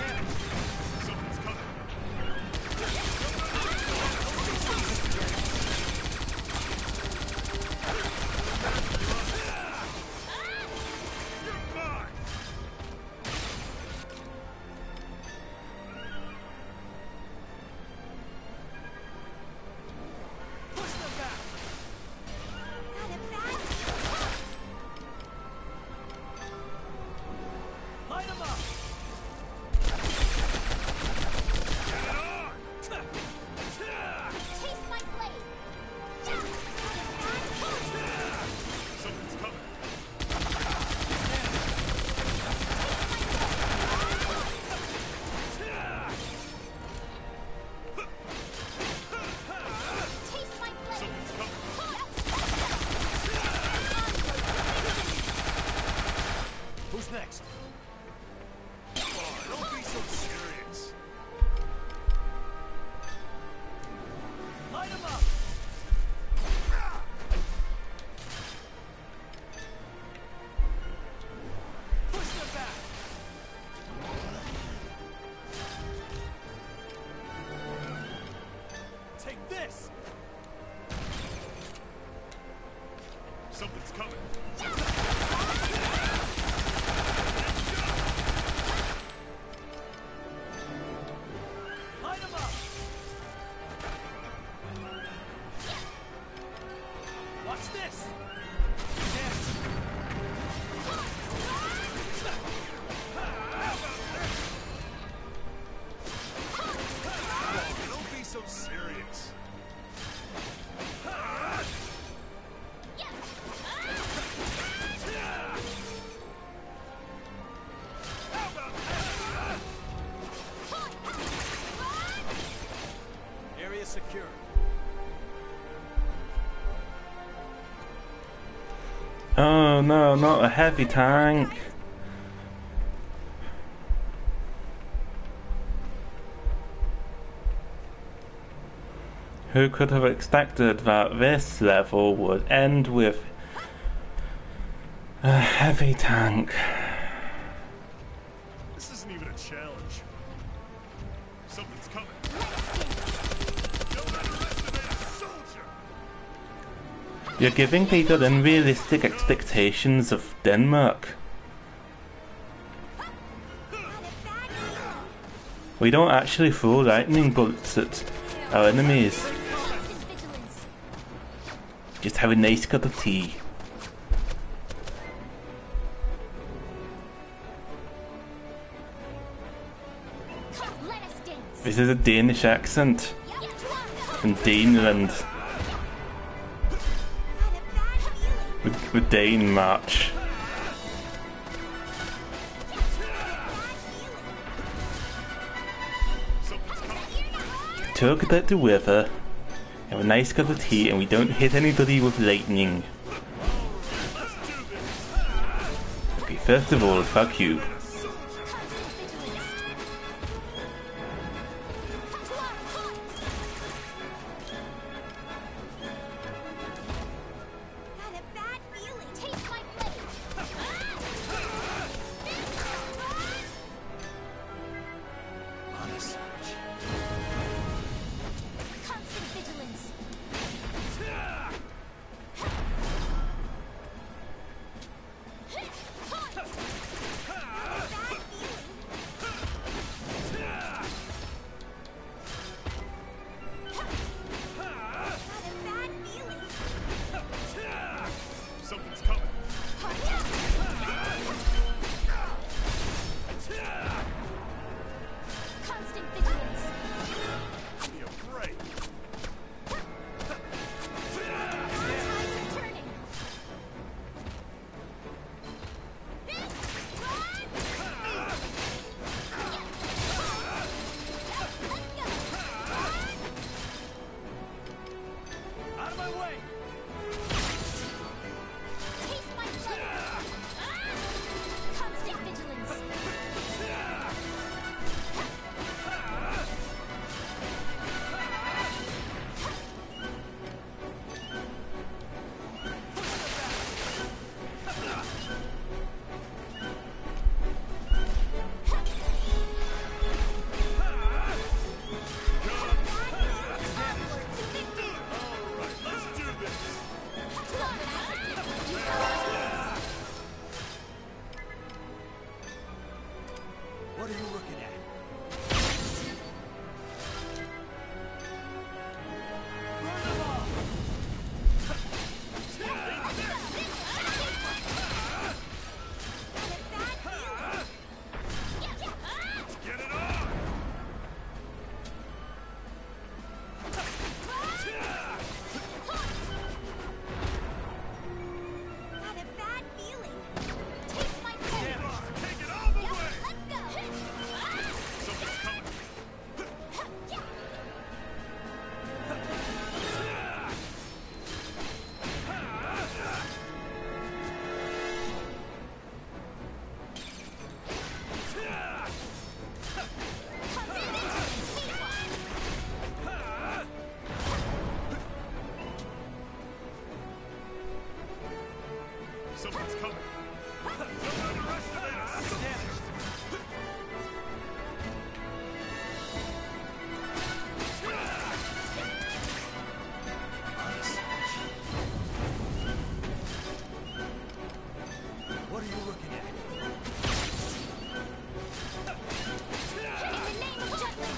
Oh no, not a heavy tank. Who could have expected that this level would end with a heavy tank? This isn't even a challenge. Something's coming. Don't underestimate a soldier. You're giving people unrealistic expectations of Denmark. We don't actually throw lightning bolts at our enemies. Just have a nice cup of tea. This is a Danish accent from Daneland. With Dane March. Talk about the weather, have a nice cup of tea, and we don't hit anybody with lightning. Okay, first of all, fuck you. What are you looking at? Someone's coming. Don't underestimate us. Damaged. What are you looking at? In the name of Jutland!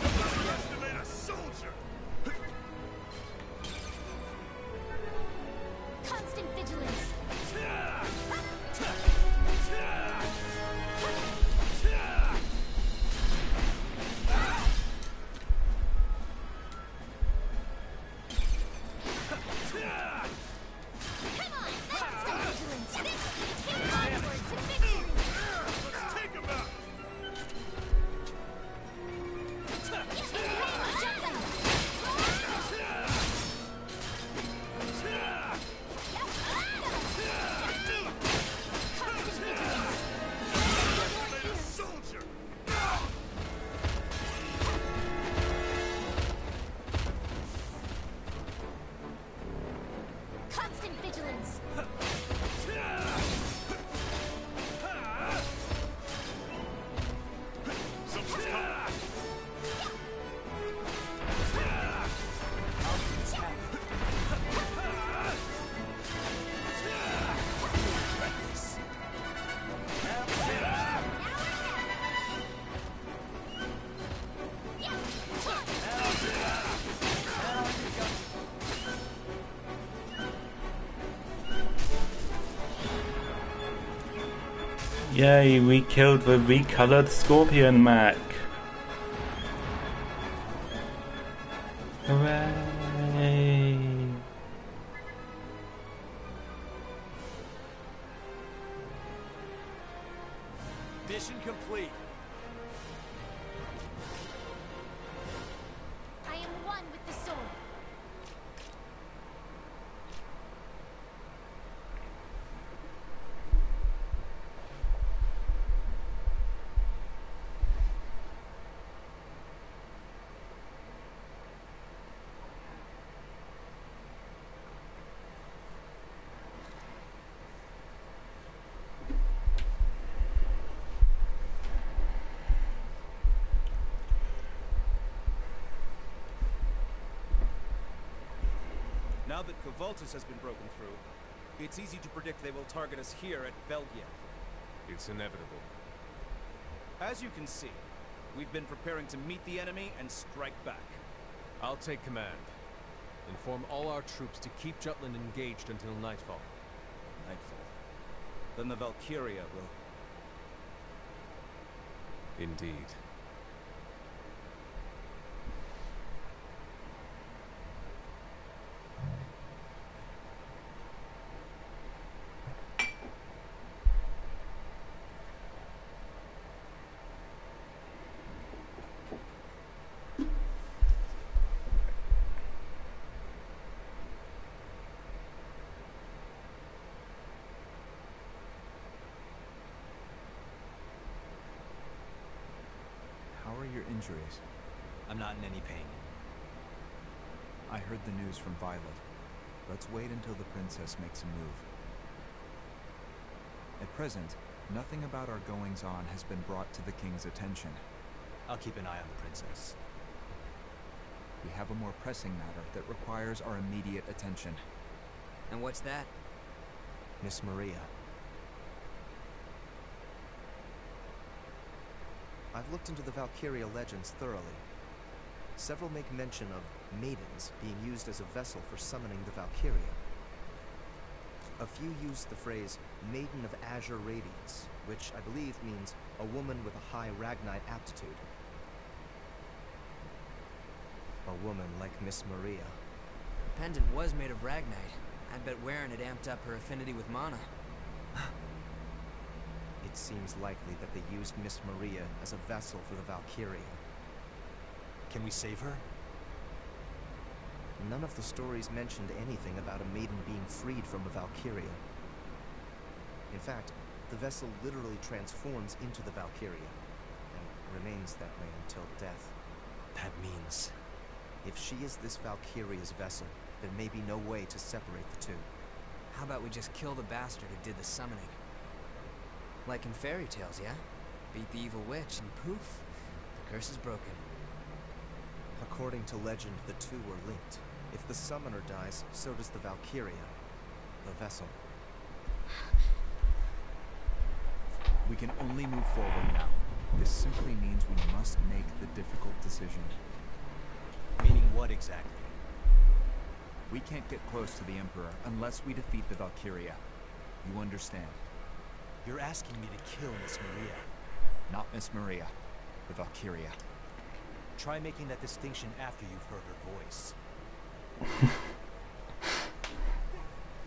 Underestimate a soldier. Constant vigilance! Come on! Constant vigilance! Onward to victory! Let's take him out. In the name of Jutland! Constant vigilance! Underestimate a soldier. Constant vigilance! Someone's coming. Yay, we killed the recolored scorpion mech. Hooray! Mission complete. I am one with the sword. Now that Kvoltis has been broken through, it's easy to predict they will target us here at Velgiev. It's inevitable. As you can see, we've been preparing to meet the enemy and strike back. I'll take command. Inform all our troops to keep Jutland engaged until nightfall. Nightfall. Then the Valkyria will... Indeed. How are your injuries? I'm not in any pain. I heard the news from Violet. Let's wait until the princess makes a move. At present, nothing about our goings-on has been brought to the king's attention. I'll keep an eye on the princess. We have a more pressing matter that requires our immediate attention. And what's that? Miss Maria. I've looked into the Valkyria legends thoroughly. Several make mention of maidens being used as a vessel for summoning the Valkyria. A few use the phrase Maiden of Azure Radiance, which I believe means a woman with a high Ragnite aptitude. A woman like Miss Maria. The pendant was made of Ragnite. I bet wearing it amped up her affinity with mana. It seems likely that they used Miss Maria as a vessel for the Valkyria. Can we save her? None of the stories mentioned anything about a maiden being freed from a Valkyria. In fact, the vessel literally transforms into the Valkyria, and remains that way until death. That means... if she is this Valkyria's vessel, there may be no way to separate the two. How about we just kill the bastard who did the summoning? Like in fairy tales, yeah? Beat the evil witch and poof, the curse is broken. According to legend, the two are linked. If the summoner dies, so does the Valkyria, the vessel. We can only move forward now. This simply means we must make the difficult decision. Meaning what exactly? We can't get close to the Emperor unless we defeat the Valkyria. You understand? You're asking me to kill Miss Maria. Not Miss Maria, the Valkyria. Try making that distinction after you've heard her voice.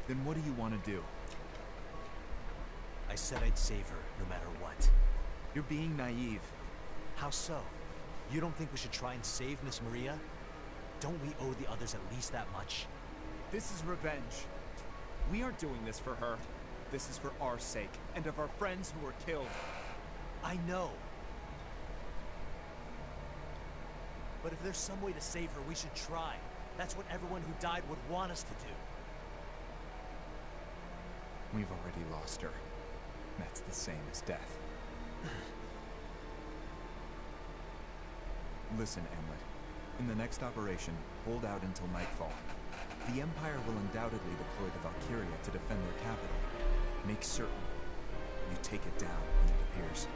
Then what do you want to do? I said I'd save her, no matter what. You're being naive. How so? You don't think we should try and save Miss Maria? Don't we owe the others at least that much? This is revenge. We aren't doing this for her. This is for our sake, and of our friends who were killed. I know. But if there's some way to save her, we should try. That's what everyone who died would want us to do. We've already lost her. That's the same as death. Listen, Amlet. In the next operation, hold out until nightfall. The Empire will undoubtedly deploy the Valkyria to defend their capital. Make certain you take it down when it appears.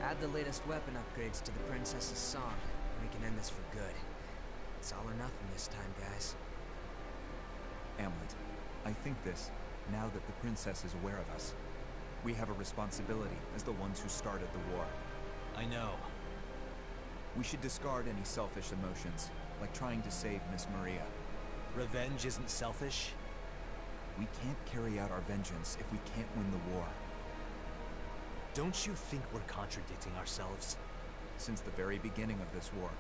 Add the latest weapon upgrades to the Princess's song, and we can end this for good. It's all or nothing this time, guys. Amlet, I think this, now that the Princess is aware of us. We have a responsibility as the ones who started the war. I know. We should discard any selfish emotions, like trying to save Miss Maria. Revenge isn't selfish? We can't carry out our vengeance if we can't win the war. Don't you think we're contradicting ourselves? Since the very beginning of this war,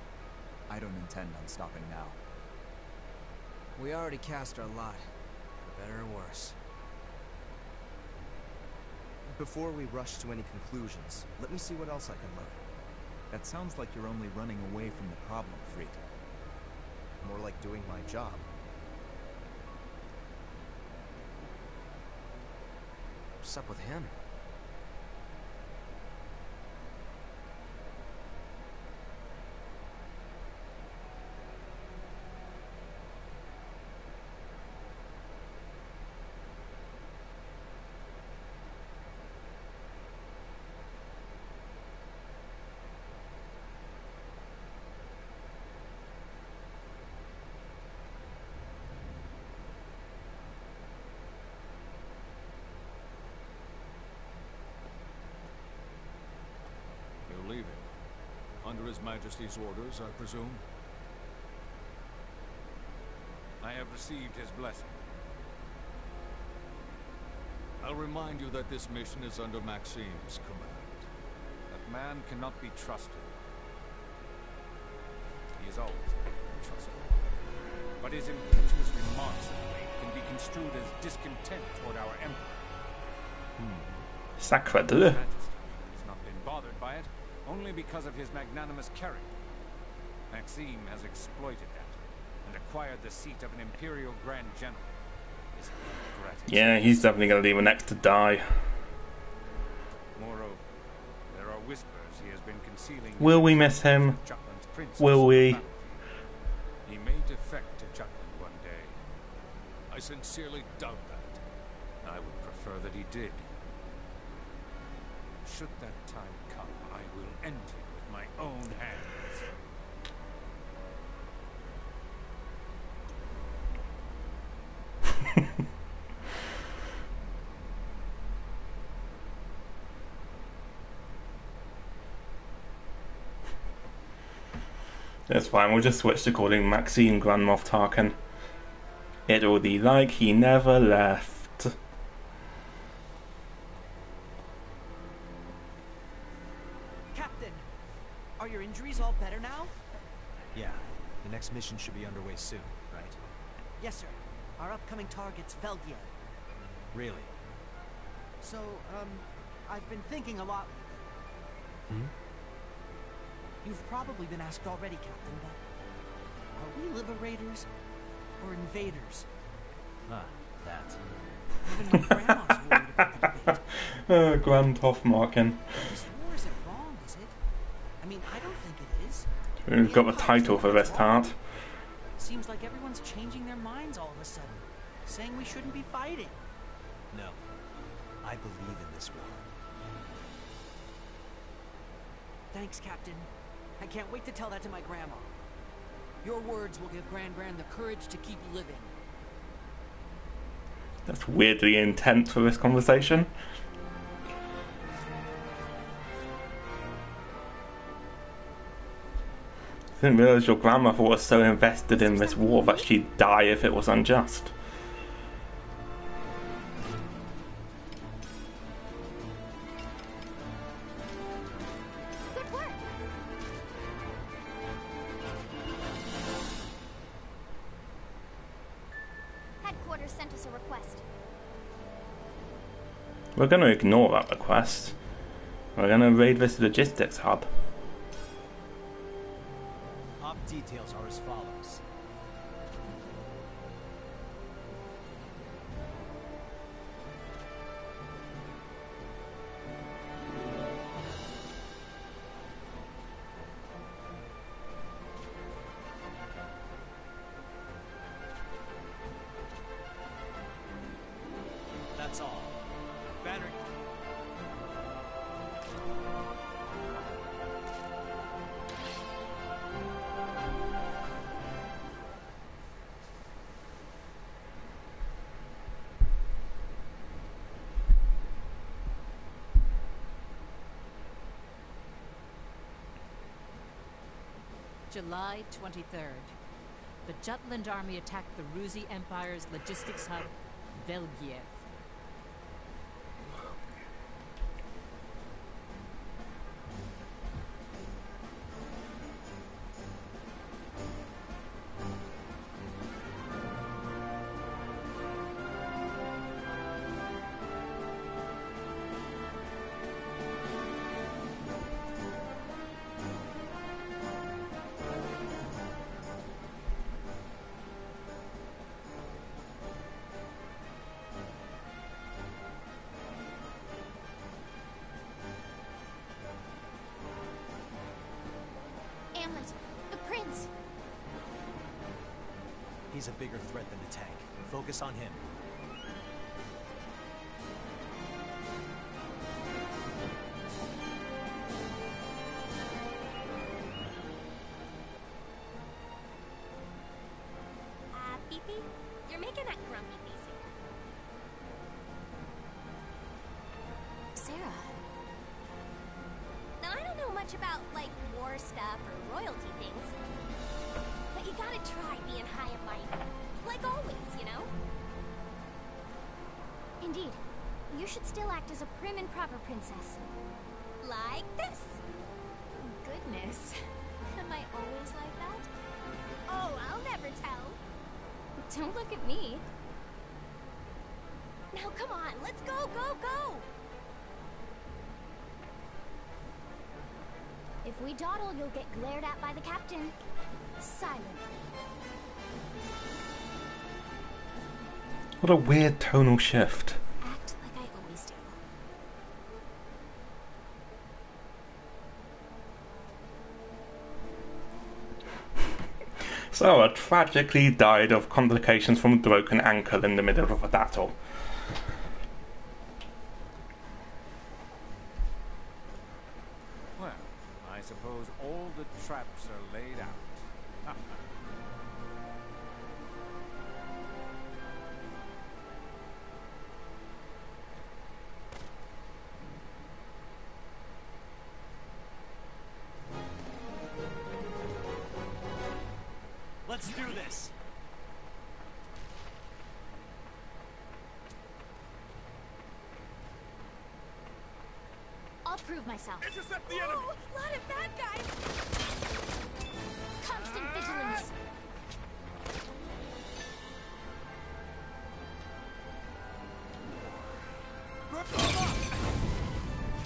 I don't intend on stopping now. We already cast our lot, for better or worse. Before we rush to any conclusions, let me see what else I can learn. That sounds like you're only running away from the problem, Freet. More like doing my job. What's up with him? Leaving. Under His Majesty's orders, I presume? I have received his blessing. I'll remind you that this mission is under Maxime's command. That man cannot be trusted. He has always been trusted. But his impetuous remarks of late can be construed as discontent toward our Emperor. Sacre Dieu. His Majesty has not been bothered by it, only because of his magnanimous character. Maxime has exploited that, and acquired the seat of an Imperial Grand General. His ingratitude. Yeah, he's definitely going to leave next to die. Moreover, there are whispers he has been concealing. Will we miss him? Jutland's princess will we? He may defect to Jutland one day. I sincerely doubt that. I would prefer that he did. Should that time come, I will end him with my own hands. That's fine, we'll just switch to calling Maxine Grand Moff Tarkin. It'll be like he never left. Captain, are your injuries all better now? Yeah, the next mission should be underway soon, right? Yes, sir. Our upcoming target's Valkyria. Really? So, I've been thinking a lot. Hmm? You've probably been asked already, Captain, but are we liberators or invaders? Ah, that. Even my grandma's worried about the debate. Grand Toff Markin. This war isn't wrong, is it? I mean, I don't think it is. We've got the title for this part. Seems like everyone's changing their minds all of a sudden, saying we shouldn't be fighting. No. I believe in this war. Thanks, Captain. I can't wait to tell that to my grandma. Your words will give Gran the courage to keep living. That's weirdly intense for this conversation. I didn't realise your grandmother was so invested in this war that she'd die if it was unjust. Good work. Headquarters sent us a request. We're going to ignore that request. We're going to raid this logistics hub. Op details are as follows. That's all. Battery. July 23rd. The Jutland army attacked the Ruzi Empire's logistics hub, Valkyria. The prince! He's a bigger threat than the tank. Focus on him. Beepy? You're making that grumpy face again. Sarah. Now, I don't know much about, like, war stuff or royalty things. But you gotta try being high and mighty. Like always, you know? Indeed. You should still act as a prim and proper princess. Like this. Goodness. Am I always like that? Oh, I'll never tell. Don't look at me. Now, come on. Let's go, go, go! If we dawdle, you'll get glared at by the captain. Silently. What a weird tonal shift. Act like I always do. Sora tragically died of complications from a broken ankle in the middle of a battle. Well, I suppose all the traps are laid out. Let's do this! I'll prove myself. Intercept the enemy! A lot of bad guys! Constant vigilance.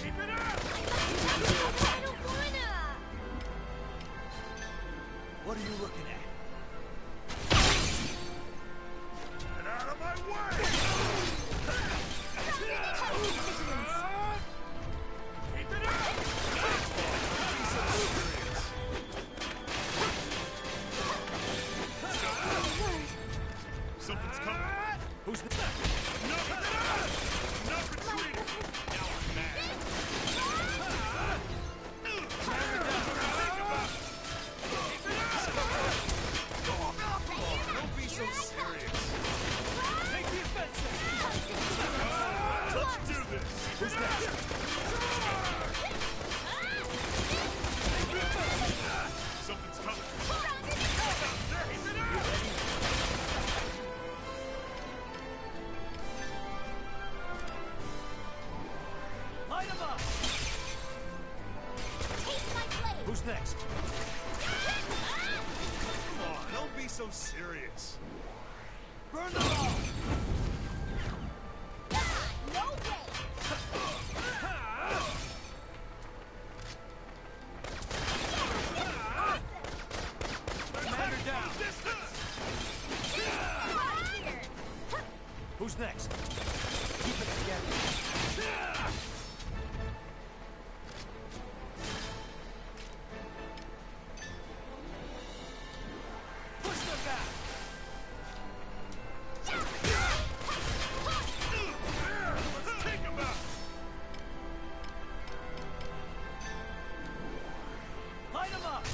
Keep it up! I don't wanna! What are you looking at? Get out of my way! Keep it up! Something's coming. Who's the... No! No retreat! Now I'm mad. Don't be so serious. Take the offensive. Let's do this. Who's next? Something's coming. Light him up. Taste my blade. Who's next? Come on, don't be so serious. Burn them all. No way. Commander down. Who's next? Keep it together. Push them back. Let's take them out. Light them up.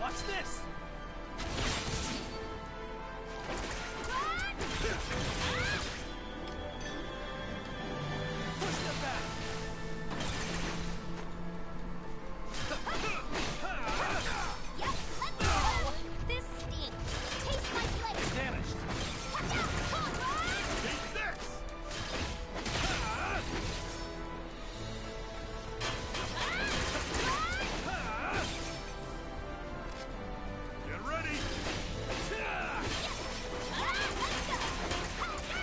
Watch this. Push them back. Yep, let's go. This stinks. Taste my blade. Damaged. Beat this. Get ready. Come on.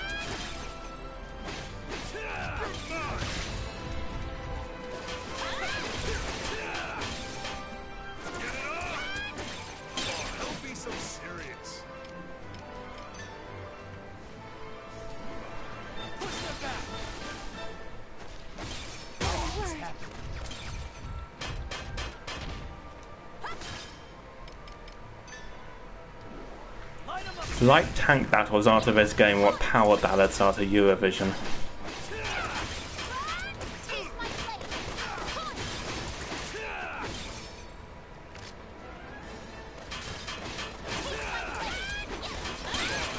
Get it on. Oh, don't be so serious. Push them back. What's happening? Light 'em up. Light tank battles aren't of this game what power ballads are to Eurovision. Taste my blade.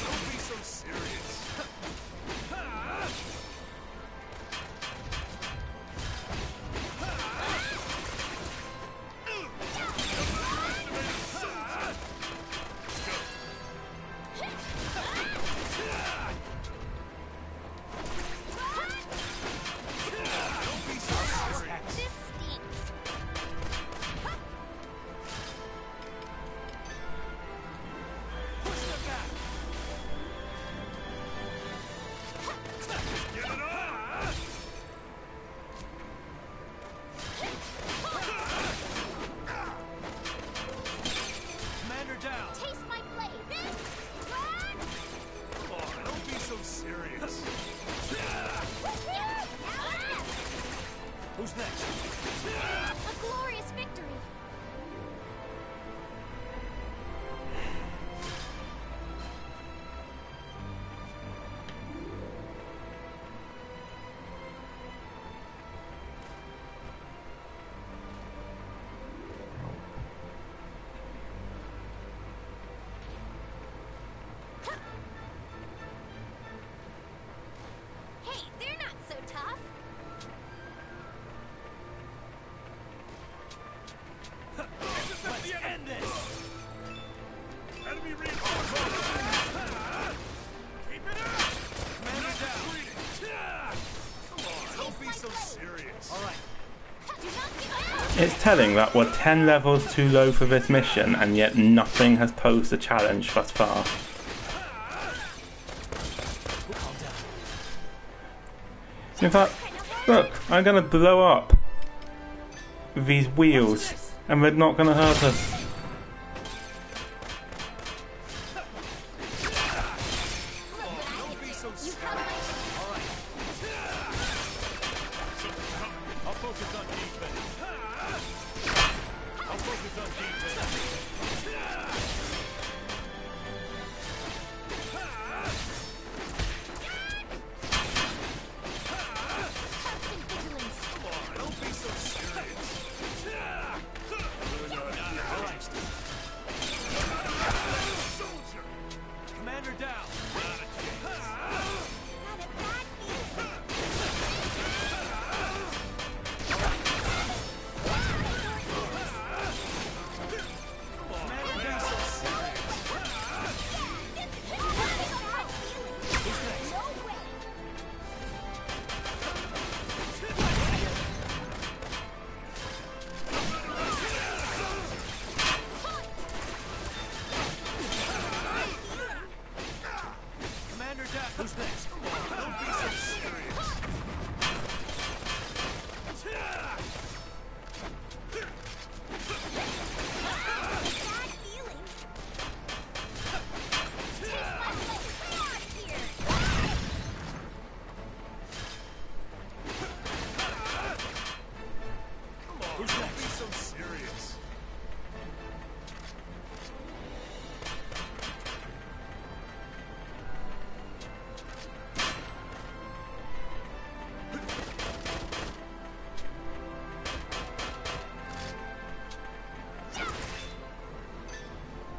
Don't be so serious. Who's next? A glorious victory! Hey, they're not so tough! Let's end this! Enemy reinforcements! Keep it up! Commander down! Come on, don't be so serious. All right. Do not give up! It's telling that we're 10 levels too low for this mission, and yet nothing has posed a challenge thus far. In fact, look, I'm gonna blow up these wheels, and they're not gonna hurt us. Don't be so serious. All right. I'll focus on defense. I'll focus on defense. Constant vigilance! Come on, don't be so serious. All right. Soldier. Commander down. Not a chance. Got a bad feeling! Commander down. So serious. No way! Commander down. Who's next? Come on, don't be so serious. Bad feeling! Taste my blade! Get out of here! Come on, don't be so serious.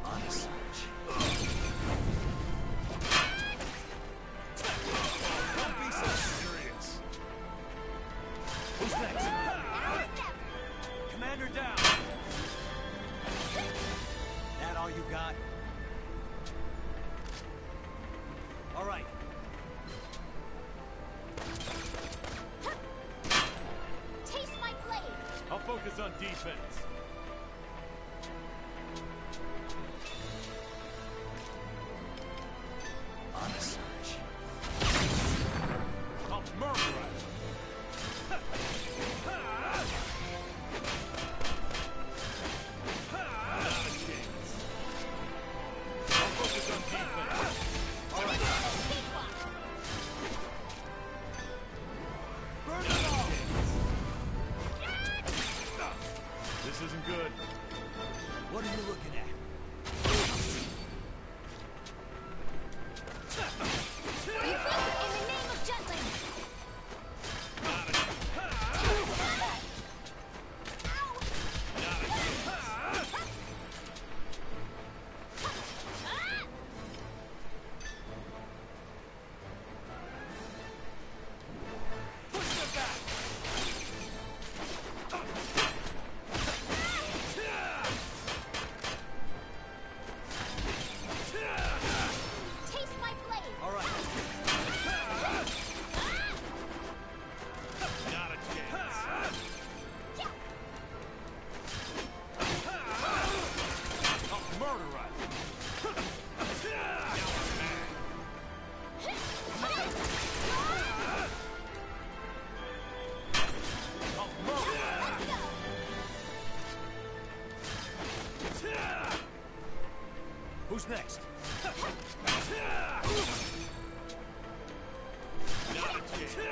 On a search. Don't be so serious. Who's next? Commander down. That all you got? All right. Taste my blade! I'll focus on defense. On a search. I'll murderize him. Not a chance. I'll focus on defense. All right. Burn it all. This isn't good. What are you looking at? Regroup in the name of Jutland! Push them back. Taste my blade! All right. Not a chance. I'll murderize him. I'll murderize him. Who's next? Not a chance.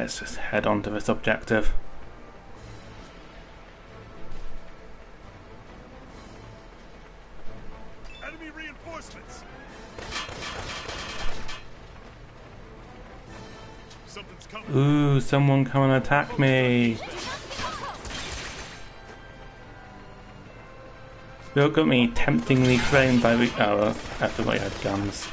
let's just head on to this objective. Enemy reinforcements. Something's coming. Ooh, someone come and attack me. Look at me, temptingly framed by the... Oh, I forgot you had guns.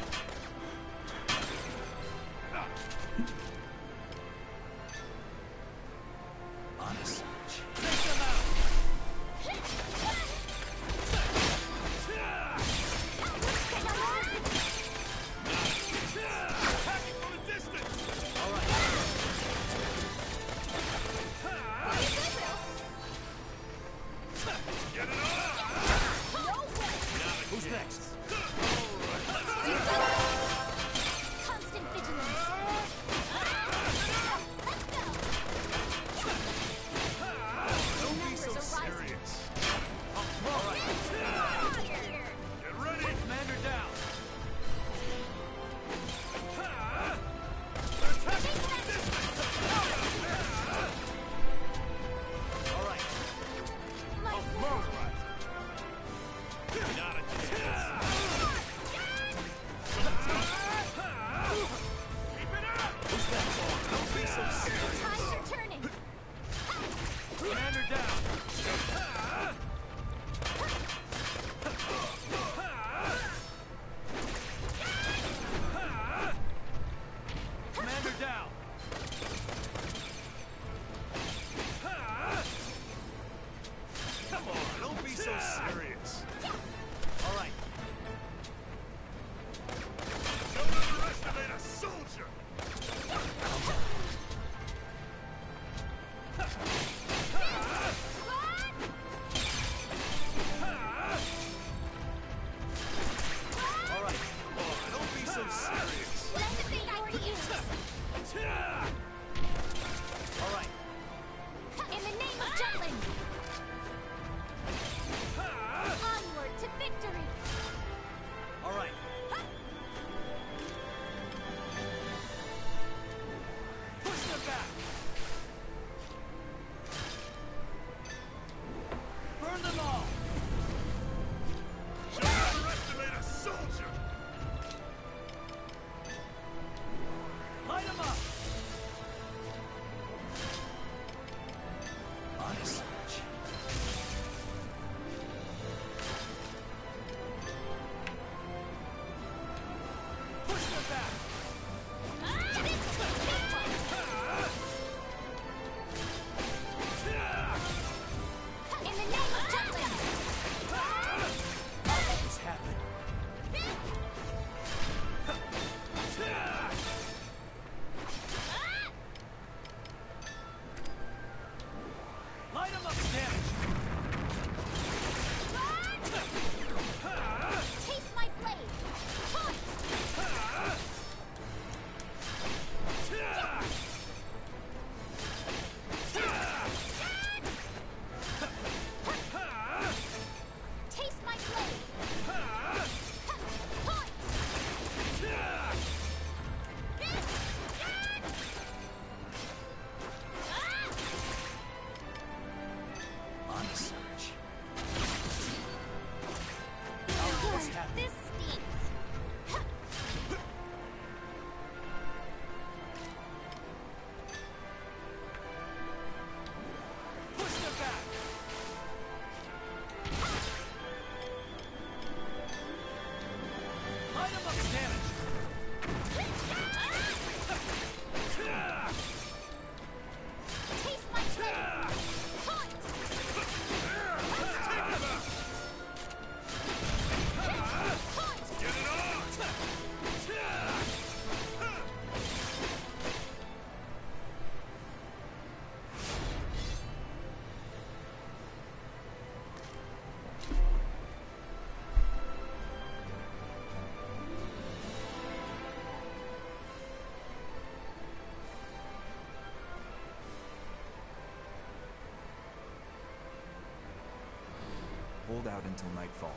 Hold out until nightfall.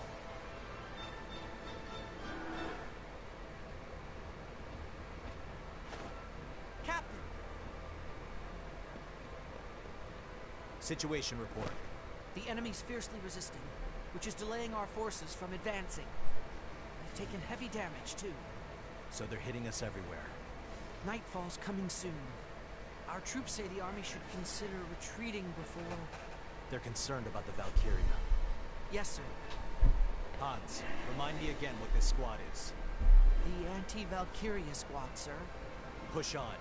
Captain! Situation report. The enemy's fiercely resisting, which is delaying our forces from advancing. We've taken heavy damage, too. So they're hitting us everywhere. Nightfall's coming soon. Our troops say the army should consider retreating before... They're concerned about the Valkyria. Yes, sir. Hans, remind me again what this squad is. The anti-Valkyria squad, sir. Push on.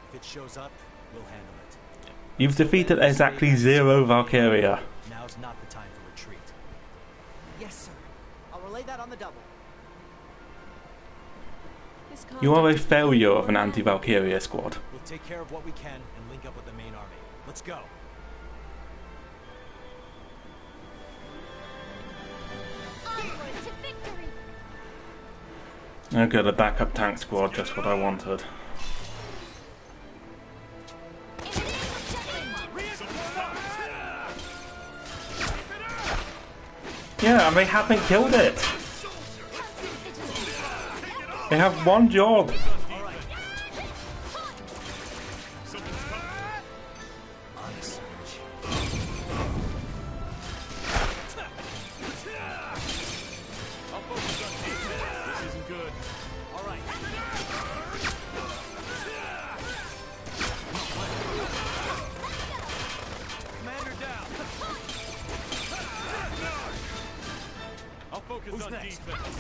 If it shows up, we'll handle it. You've defeated exactly 0 Valkyria. Now's not the time for retreat. Yes, sir. I'll relay that on the double. You are a failure of an anti-Valkyria squad. We'll take care of what we can and link up with the main army. Let's go. Okay, the backup tank squad, just what I wanted. Yeah, and they haven't killed it. They have one job.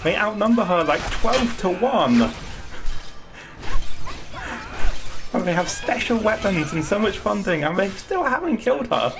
They outnumber her like 12 to 1. And they have special weapons and so much funding, and they still haven't killed her.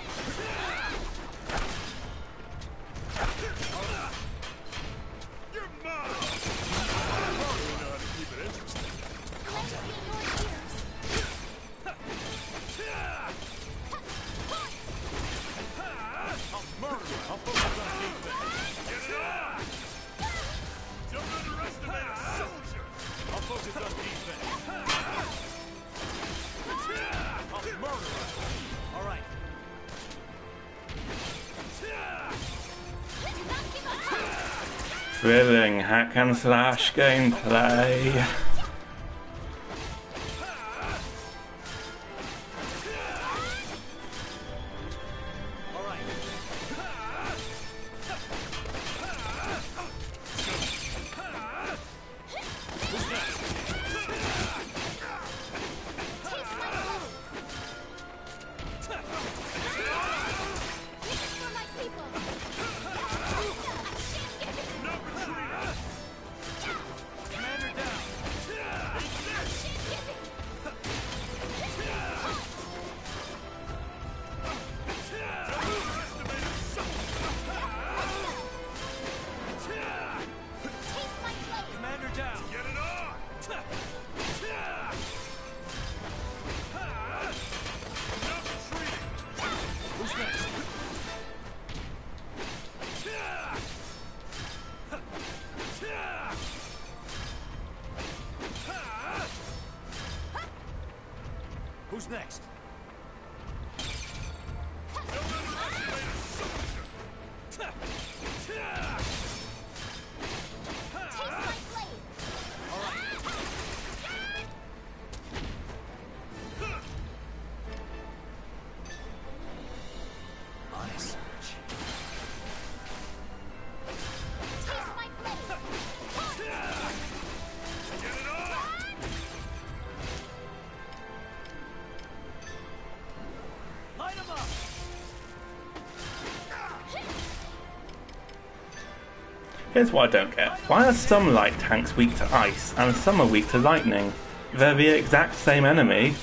Thrilling hack and slash gameplay. Who's next? Here's what I don't get. Why are some light tanks weak to ice and some are weak to lightning? They're the exact same enemy.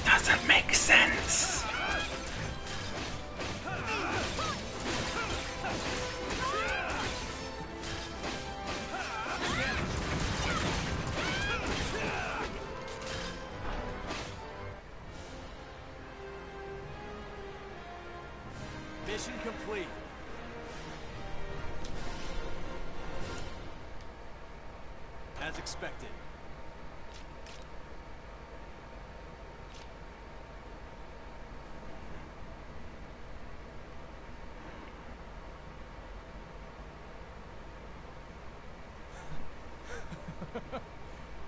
Doesn't make sense. Mission complete. as expected.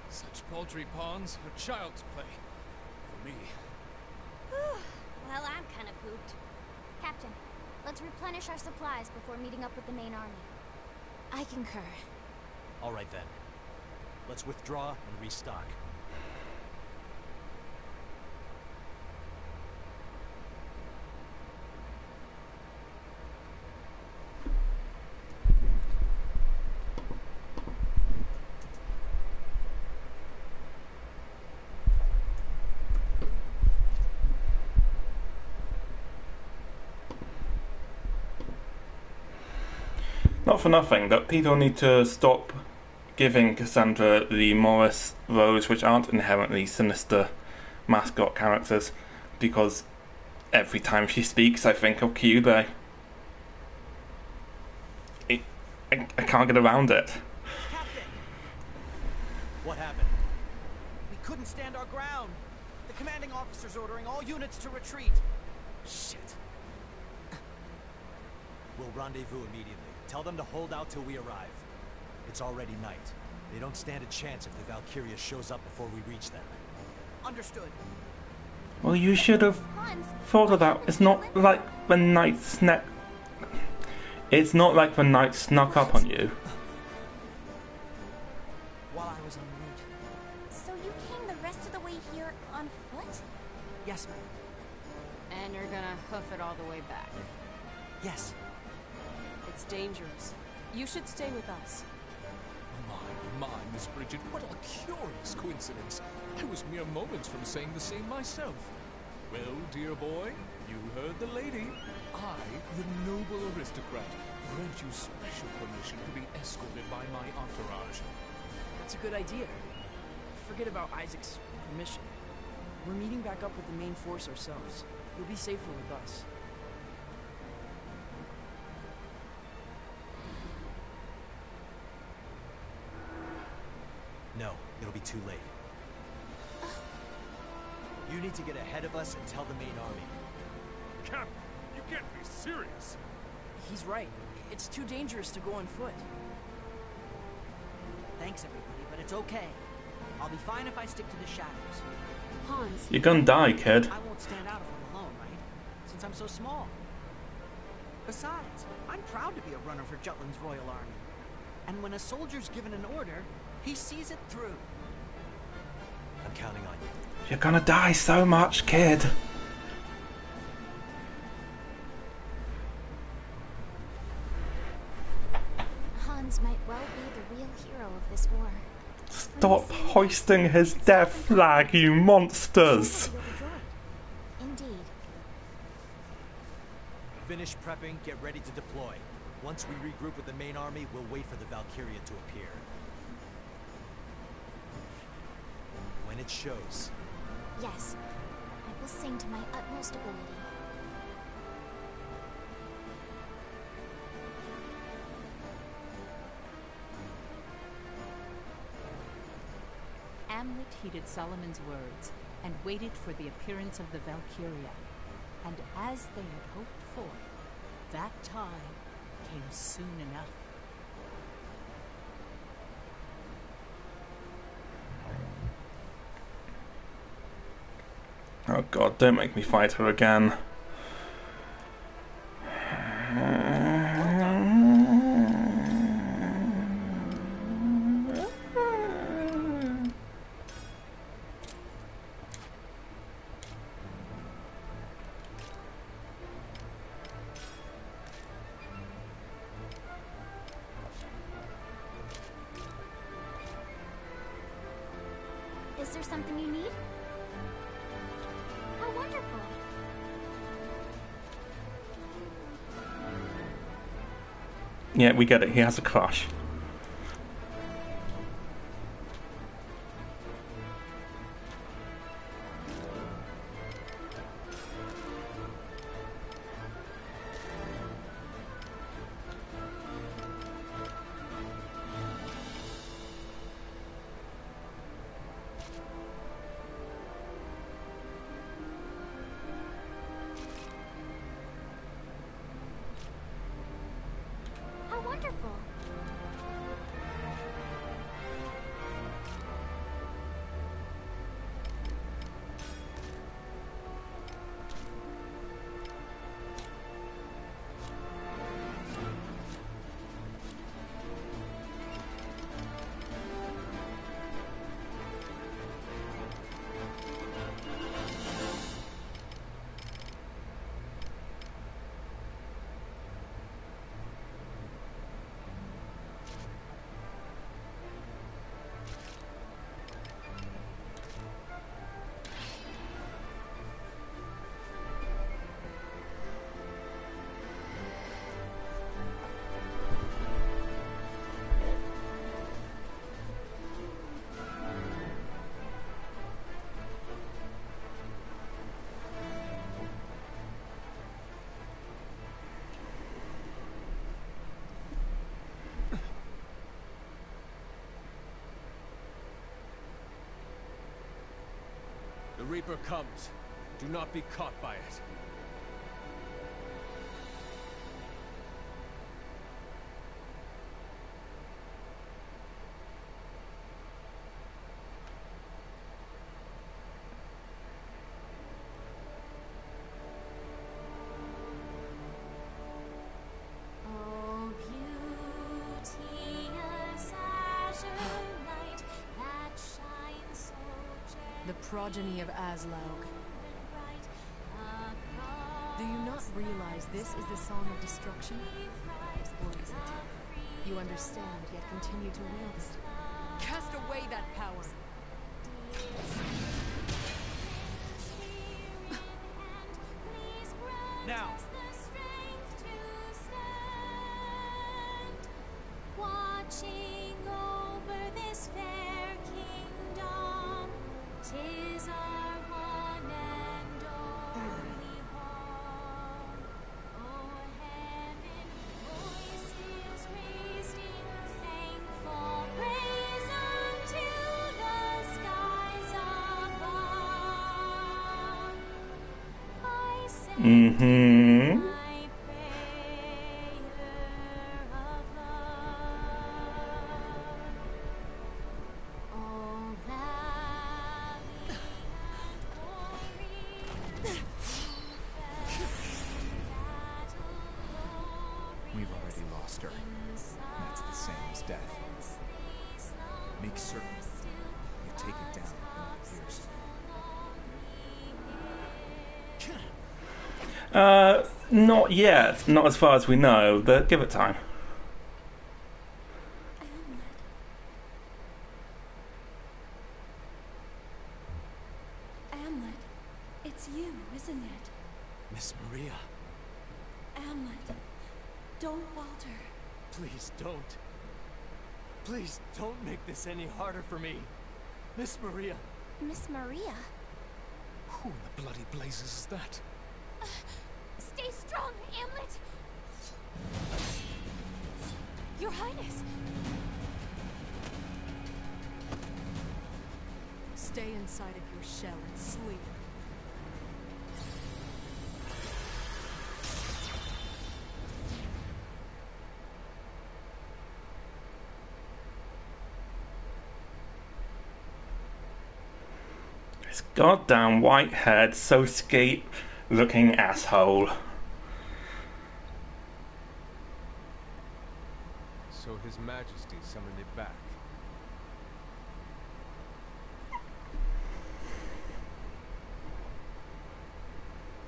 Such paltry pawns are child's play. For me. Well, I'm kind of pooped. Captain, let's replenish our supplies before meeting up with the main army. I concur. All right then. Let's withdraw and restock. Not for nothing that people need to stop giving Cassandra the Morris roles, which aren't inherently sinister mascot characters, because every time she speaks I think of Cuba. I can't get around it. Captain! What happened? We couldn't stand our ground. The commanding officer's ordering all units to retreat. Shit. We'll rendezvous immediately. Tell them to hold out till we arrive. It's already night. They don't stand a chance if the Valkyria shows up before we reach them. Understood. Well, you should have thought of that. It's not like the night snuck. It's not like the night snuck up on you. While I was en route. So you came the rest of the way here on foot? Yes, ma'am. And you're gonna hoof it all the way back. Yes. It's dangerous. You should stay with us. My, Miss Bridget, what a curious coincidence. I was mere moments from saying the same myself. Well, dear boy, you heard the lady. I, the noble aristocrat, grant you special permission to be escorted by my entourage. That's a good idea. Forget about Isaac's permission. We're meeting back up with the main force ourselves. You'll be safer with us. No, it'll be too late. You need to get ahead of us and tell the main army. Captain, you can't be serious. He's right. It's too dangerous to go on foot. Thanks, everybody, but it's okay. I'll be fine if I stick to the shadows. Hans. You're gonna die, kid. I won't stand out if I'm alone, right? Since I'm so small. Besides, I'm proud to be a runner for Jutland's Royal Army. And when a soldier's given an order, he sees it through. I'm counting on you. You're gonna die so much, kid. Hans might well be the real hero of this war. Stop hoisting his death flag, you monsters! Indeed. Finish prepping, get ready to deploy. Once we regroup with the main army, we'll wait for the Valkyria to appear. When it shows. Yes. I will sing to my utmost ability. Amlet heeded Solomon's words and waited for the appearance of the Valkyria. And as they had hoped for, that time came soon enough. Oh god, don't make me fight her again. Is there something you need? How wonderful. Yeah, we get it. He has a crush. Reaper comes. Do not be caught by it. Oh, beauteous azure light that shines so The progeny of Aslaug. Do you not realize this is the song of destruction? Or is it? You understand, yet continue to wield it. Cast away that power! Now! Watching over this fair kingdom, 'tis our one and only home. Oh, heaven, voices raised in thankful praise unto the skies above. I send Mm-hmm. my prayer of love. Oh, valley and glory, We've already lost her. That's the same as death. Make certain you take it down when it appears. Not yet. Not as far as we know, but give it time. Hamlet, it's you, isn't it? Miss Maria, Hamlet, don't falter. please don't. Please don't make this any harder for me. Miss Maria. Miss Maria? Who in the bloody blazes is that? Stay strong, Hamlet! Your Highness! Stay inside of your shell and sleep. This goddamn white-haired, so-scape-looking asshole. So His Majesty summoned it back.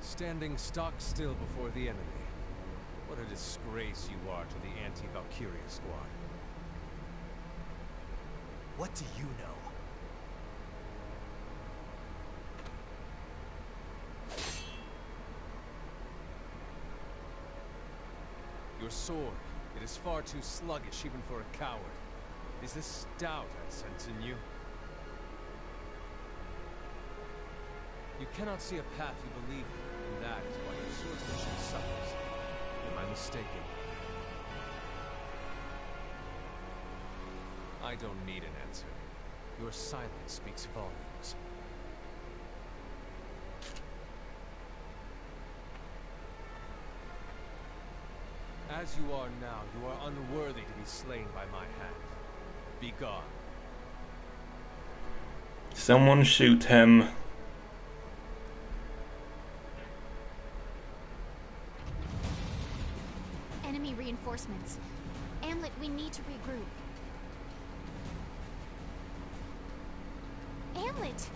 Standing stock still before the enemy. What a disgrace you are to the anti-Valkyria squad. What do you know? Your sword, it is far too sluggish even for a coward. Is this doubt I sense in you? You cannot see a path you believe in, and that is why your swordsmanship suffers. Am I mistaken? I don't need an answer. Your silence speaks volumes. As you are now, you are unworthy to be slain by my hand. Be gone. Someone shoot him. Enemy reinforcements. Hamlet, we need to regroup. Hamlet!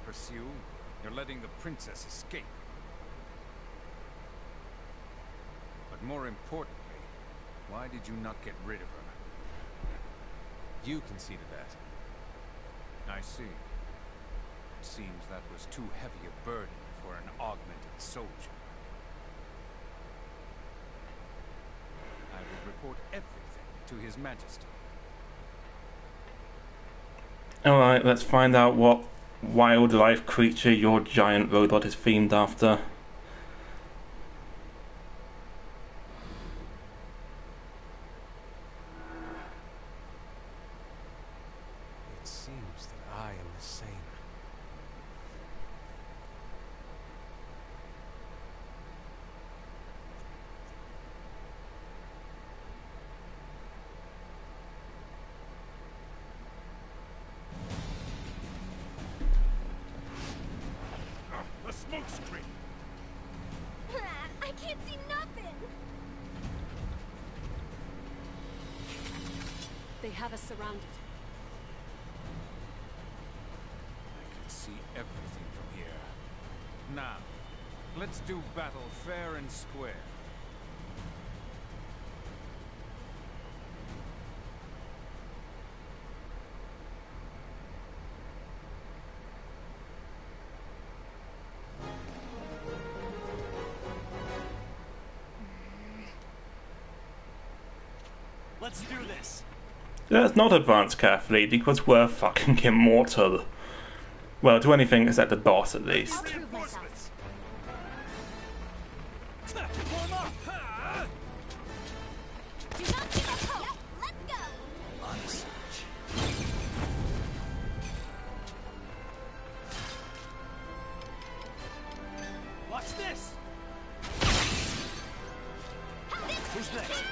Pursue? You're letting the princess escape. But more importantly, why did you not get rid of her? You conceded that. I see. seems that was too heavy a burden for an augmented soldier. I will report everything to His Majesty. Alright, let's find out what wildlife creature your giant robot is themed after. It seems that I am the same. A smoke screen! I can't see nothing! They have us surrounded. I can see everything from here. Now, let's do battle fair and square. Let's do this. Let's not advance carefully because we're fucking immortal. Well, to anything except the boss at least. Prove myself. Warm up. Do not give up hope. Let's go. On a search. Watch this. Who's next?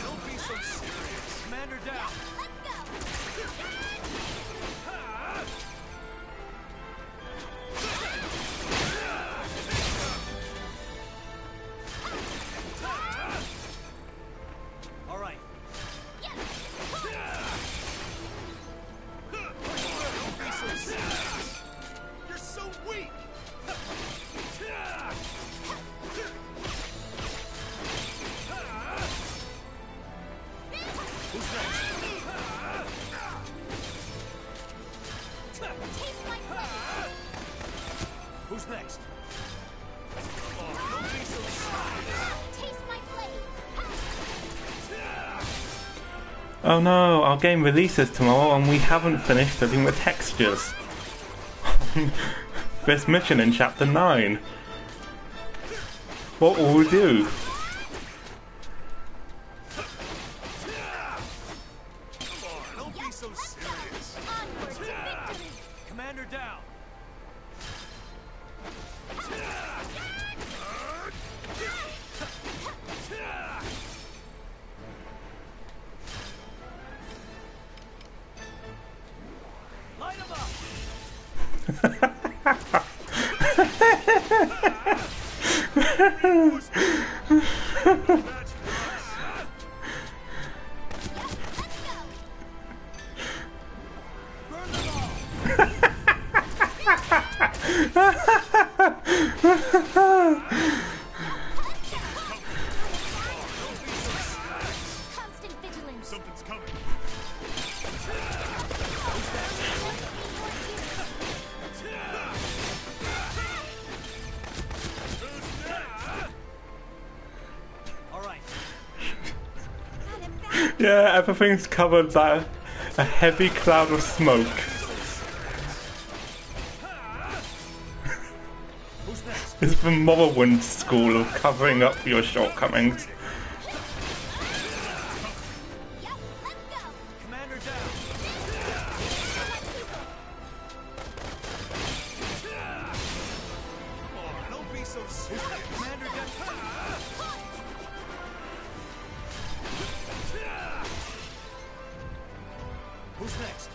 Don't be so serious. Commander down. All right. Don't be so serious. You're so weak. Who's next? Who's next? Oh, don't be so serious. Taste my blade. Oh no, our game releases tomorrow and we haven't finished building the textures. This mission in Chapter 9. What will we do? Don't be so serious. Onward to victory. Commander down. Light him up. Burn them all. Constant vigilance. Something's coming. All right. Yeah, everything's covered by a heavy cloud of smoke. Who's next? It's the Morrowind school of covering up your shortcomings. Commander down. Oh, don't be so serious. Commander down. Who's next?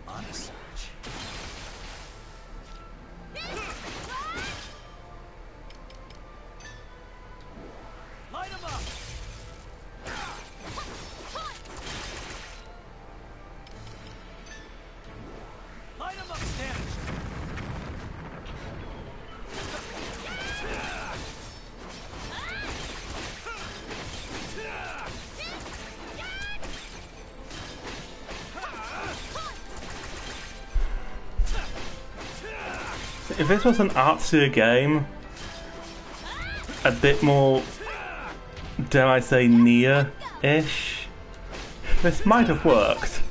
On a search. Light him up! Light him up, damage! If this was an artsier game, a bit more, dare I say, Nier-ish, this might have worked.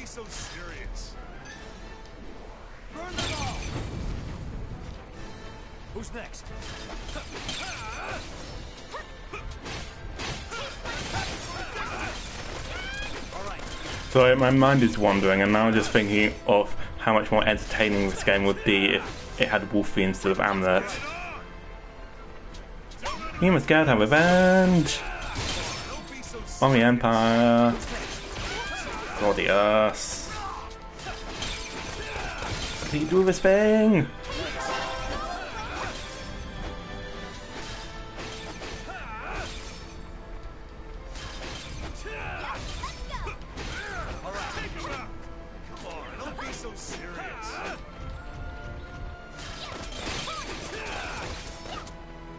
So serious. Burn them all. Who's next? So my mind is wandering, and now I'm just thinking of how much more entertaining this game would be if it had Wolfie instead of Amulet. You must get have revenge on the Empire. For the Earth. What do you do this thing?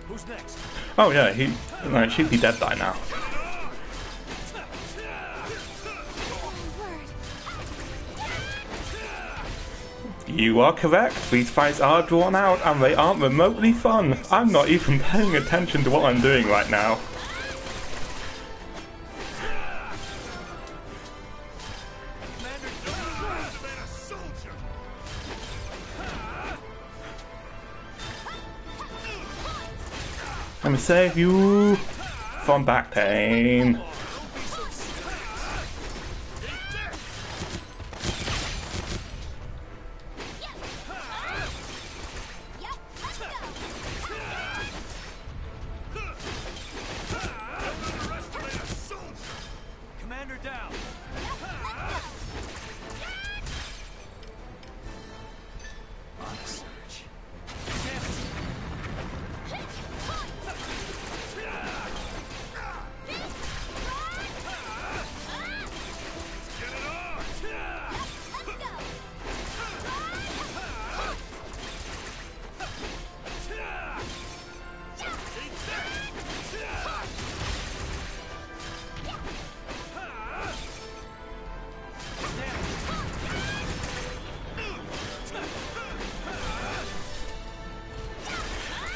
Who's next? Oh yeah, she'd be dead by now. You are correct, these fights are drawn out and they aren't remotely fun. I'm not even paying attention to what I'm doing right now. Let me save you from back pain.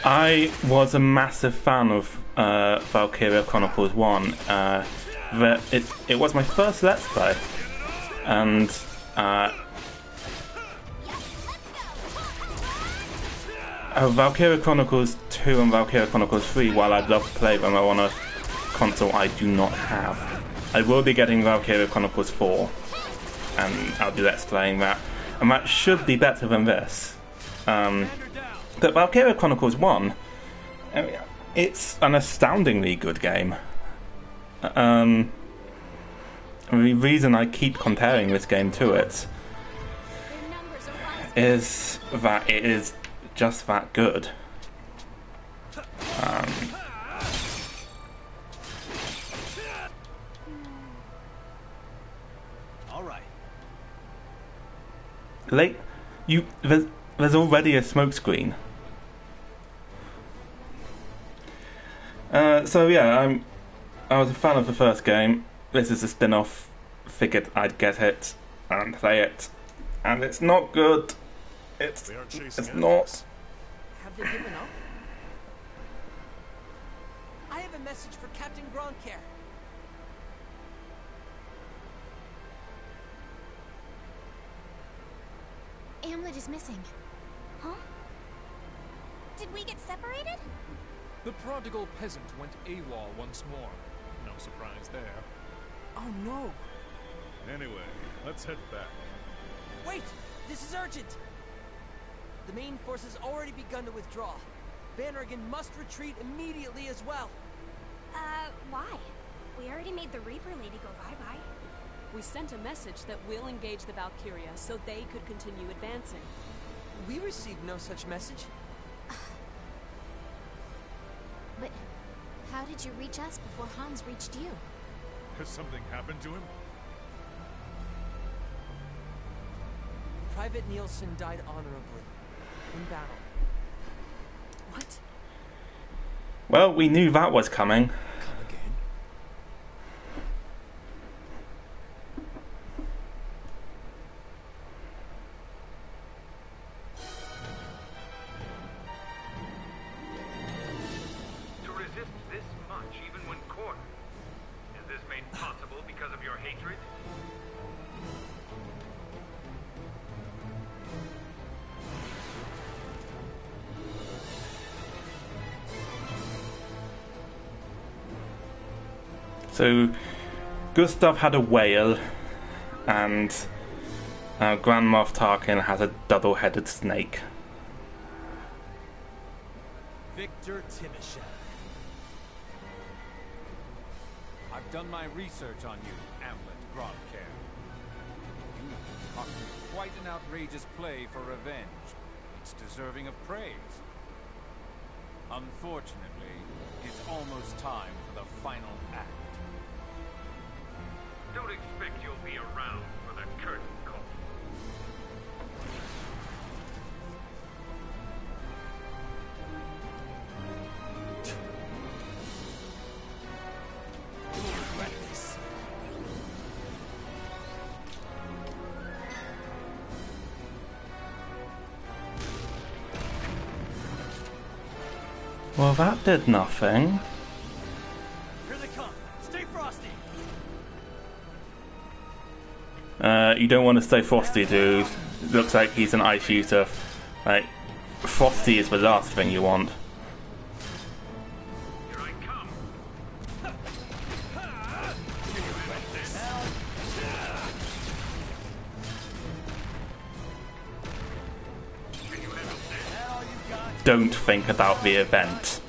I was a massive fan of Valkyria Chronicles 1. It was my first Let's Play, and Valkyria Chronicles 2 and Valkyria Chronicles 3, while I'd love to play them, are on a console I do not have. I will be getting Valkyria Chronicles 4, and I'll be Let's Playing that, and that should be better than this. But Valkyria Chronicles 1, it's an astoundingly good game. The reason I keep comparing this game to it is that it is just that good. All right. There's already a smokescreen. So yeah, I was a fan of the first game. This is a spin-off. Figured I'd get it and play it. And it's not good. It's not. Have they given up? I have a message for Captain Gronkair. Hamlet is missing. Huh? Did we get separated? The prodigal peasant went AWOL once more. No surprise there. Oh no. Anyway, let's head back. Wait! This is urgent! The main force has already begun to withdraw. Vanregen must retreat immediately as well. Why? We already made the Reaper Lady go bye-bye. We sent a message that we'll engage the Valkyria so they could continue advancing. We received no such message. But how did you reach us before Hans reached you? Has something happened to him? Private Nielsen died honorably in battle. What? Well, we knew that was coming. Come again? To resist this much even when cornered? Is this made possible because of your hatred? So, Gustav had a whale, and Grand Moff Tarkin has a double-headed snake. Victor Timoshev. I've done my research on you, Hamlet Gronkair. You've concocted quite an outrageous play for revenge. It's deserving of praise. Unfortunately, it's almost time for the final act. Don't expect you'll be around for the curtain call. Well, that did nothing. Here they come. Stay frosty. You don't want to stay frosty, dude. Looks like he's an ice shooter. Like, frosty is the last thing you want. Here I come. Don't think about the event.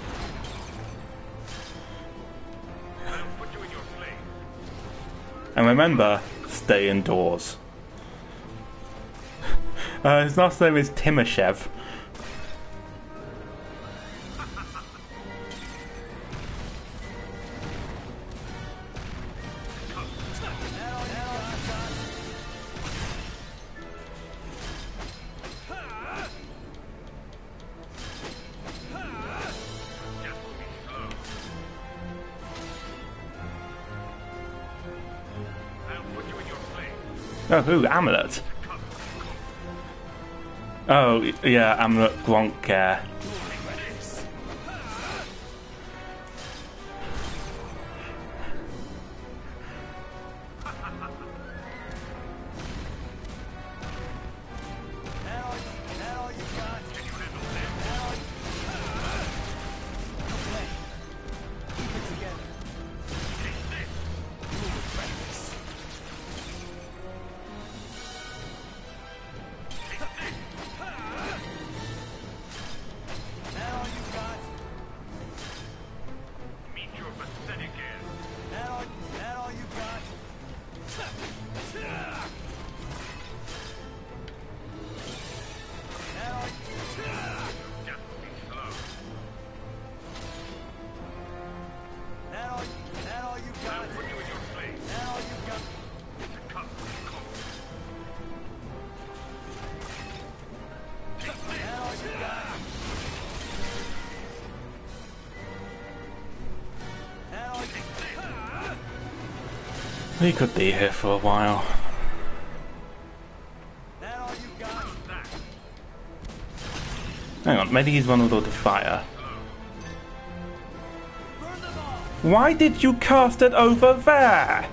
And remember, stay indoors. His last name is Timoshev. Oh, who? Amulet? Oh, yeah, Amulet Gronkair. We could be here for a while. Hang on, maybe he's vulnerable to fire. Why did you cast it over there?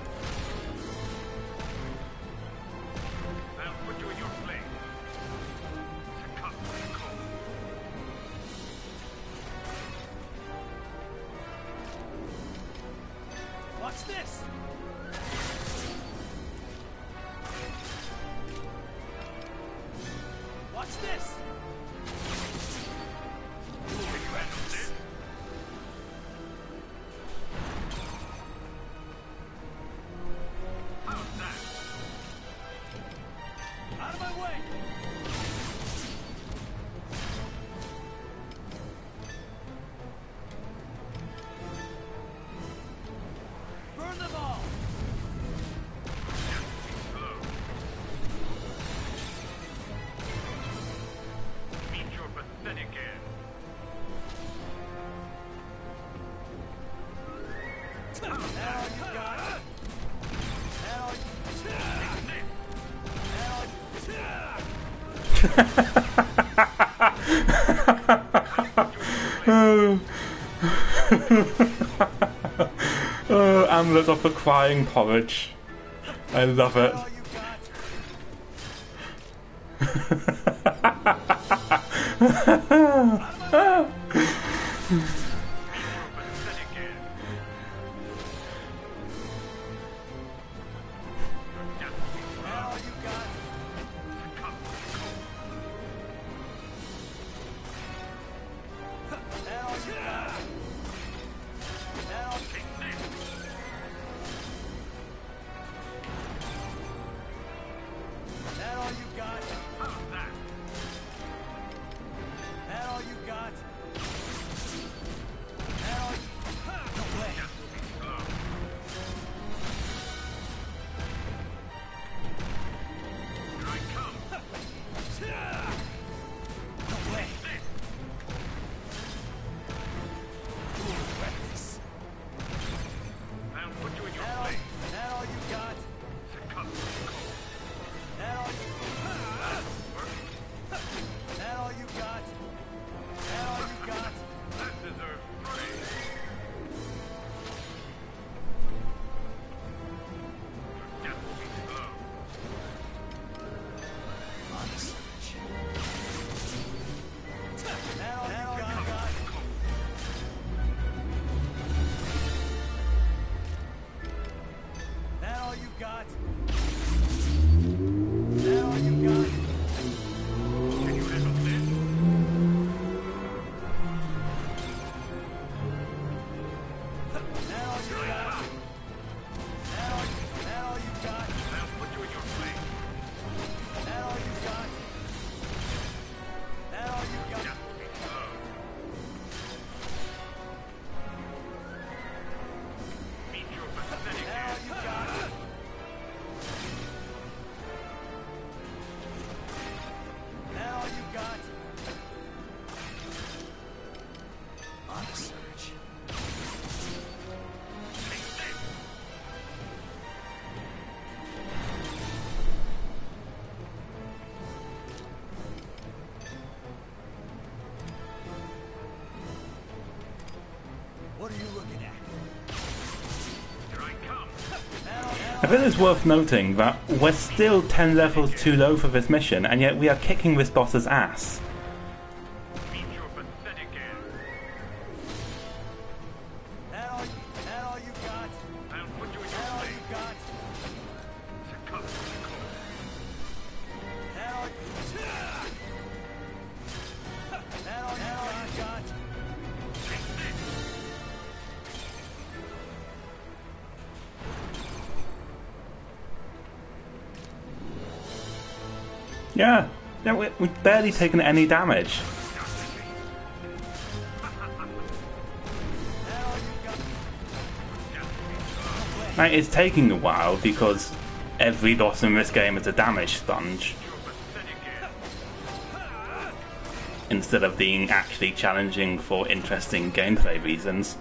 Watch this! Watch this! Out of my way! Burn them all! Meet your pathetic end. Now you got it! Now Oh, Amulet of the Crying Porridge. I love it. I think it's worth noting that we're still 10 levels too low for this mission, and yet we are kicking this boss's ass. Yeah, we've barely taken any damage. Now, it's taking a while because every boss in this game is a damage sponge, instead of being actually challenging for interesting gameplay reasons.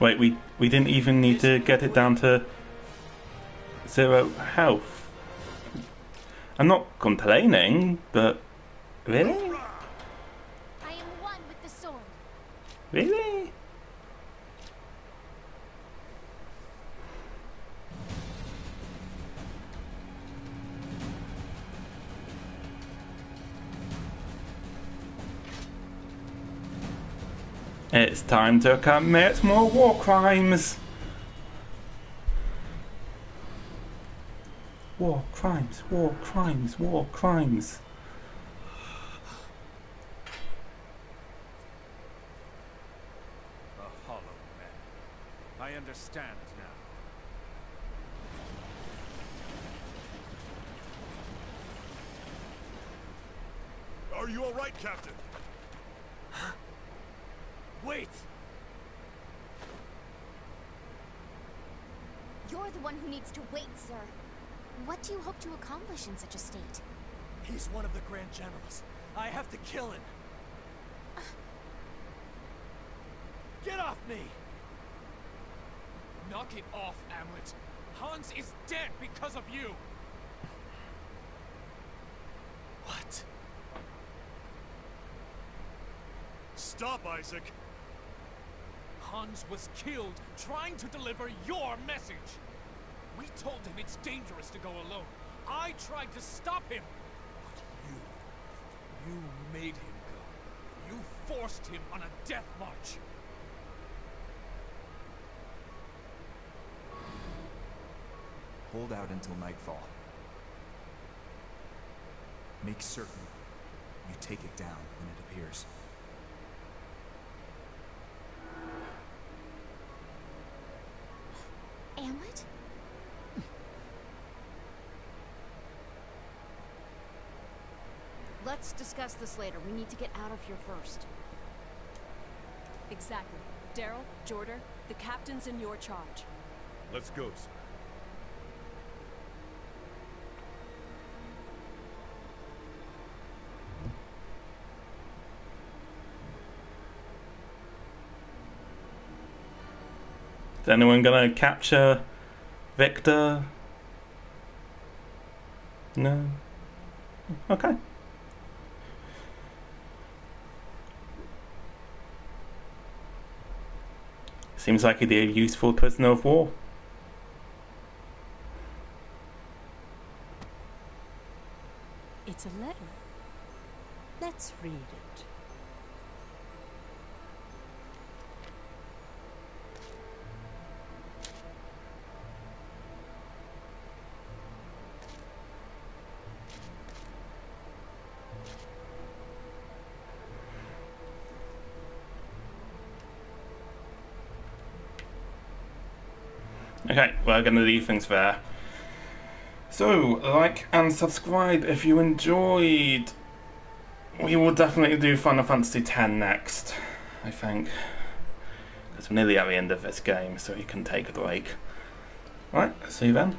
Wait, we didn't even need to get it down to 0 health. I'm not complaining, but really? I am one with the sword. Really? It's time to commit more war crimes. War crimes, war crimes, war crimes. A hollow man. I understand now. Are you all right, Captain? Wait! You're the one who needs to wait, sir. What do you hope to accomplish in such a state? He's one of the Grand Generals. I have to kill him. Get off me! Knock it off, Hamlet. Hans is dead because of you. What? Stop, Isaac. Hans was killed trying to deliver your message. We told him it's dangerous to go alone. I tried to stop him. But you made him go. You forced him on a death march. Hold out until nightfall. Make certain you take it down when it appears. Hamlet? Let's discuss this later. We need to get out of here first. Exactly. Daryl, Jordan, the captain's in your charge. Let's go, sir. Is anyone gonna capture Victor? No? Okay. Seems like he'd be a useful prisoner of war. It's a letter. Let's read it. Okay, we're going to leave things there. So, like and subscribe if you enjoyed. We will definitely do Final Fantasy X next, I think. Because we're nearly at the end of this game, so you can take a break. Right, see you then.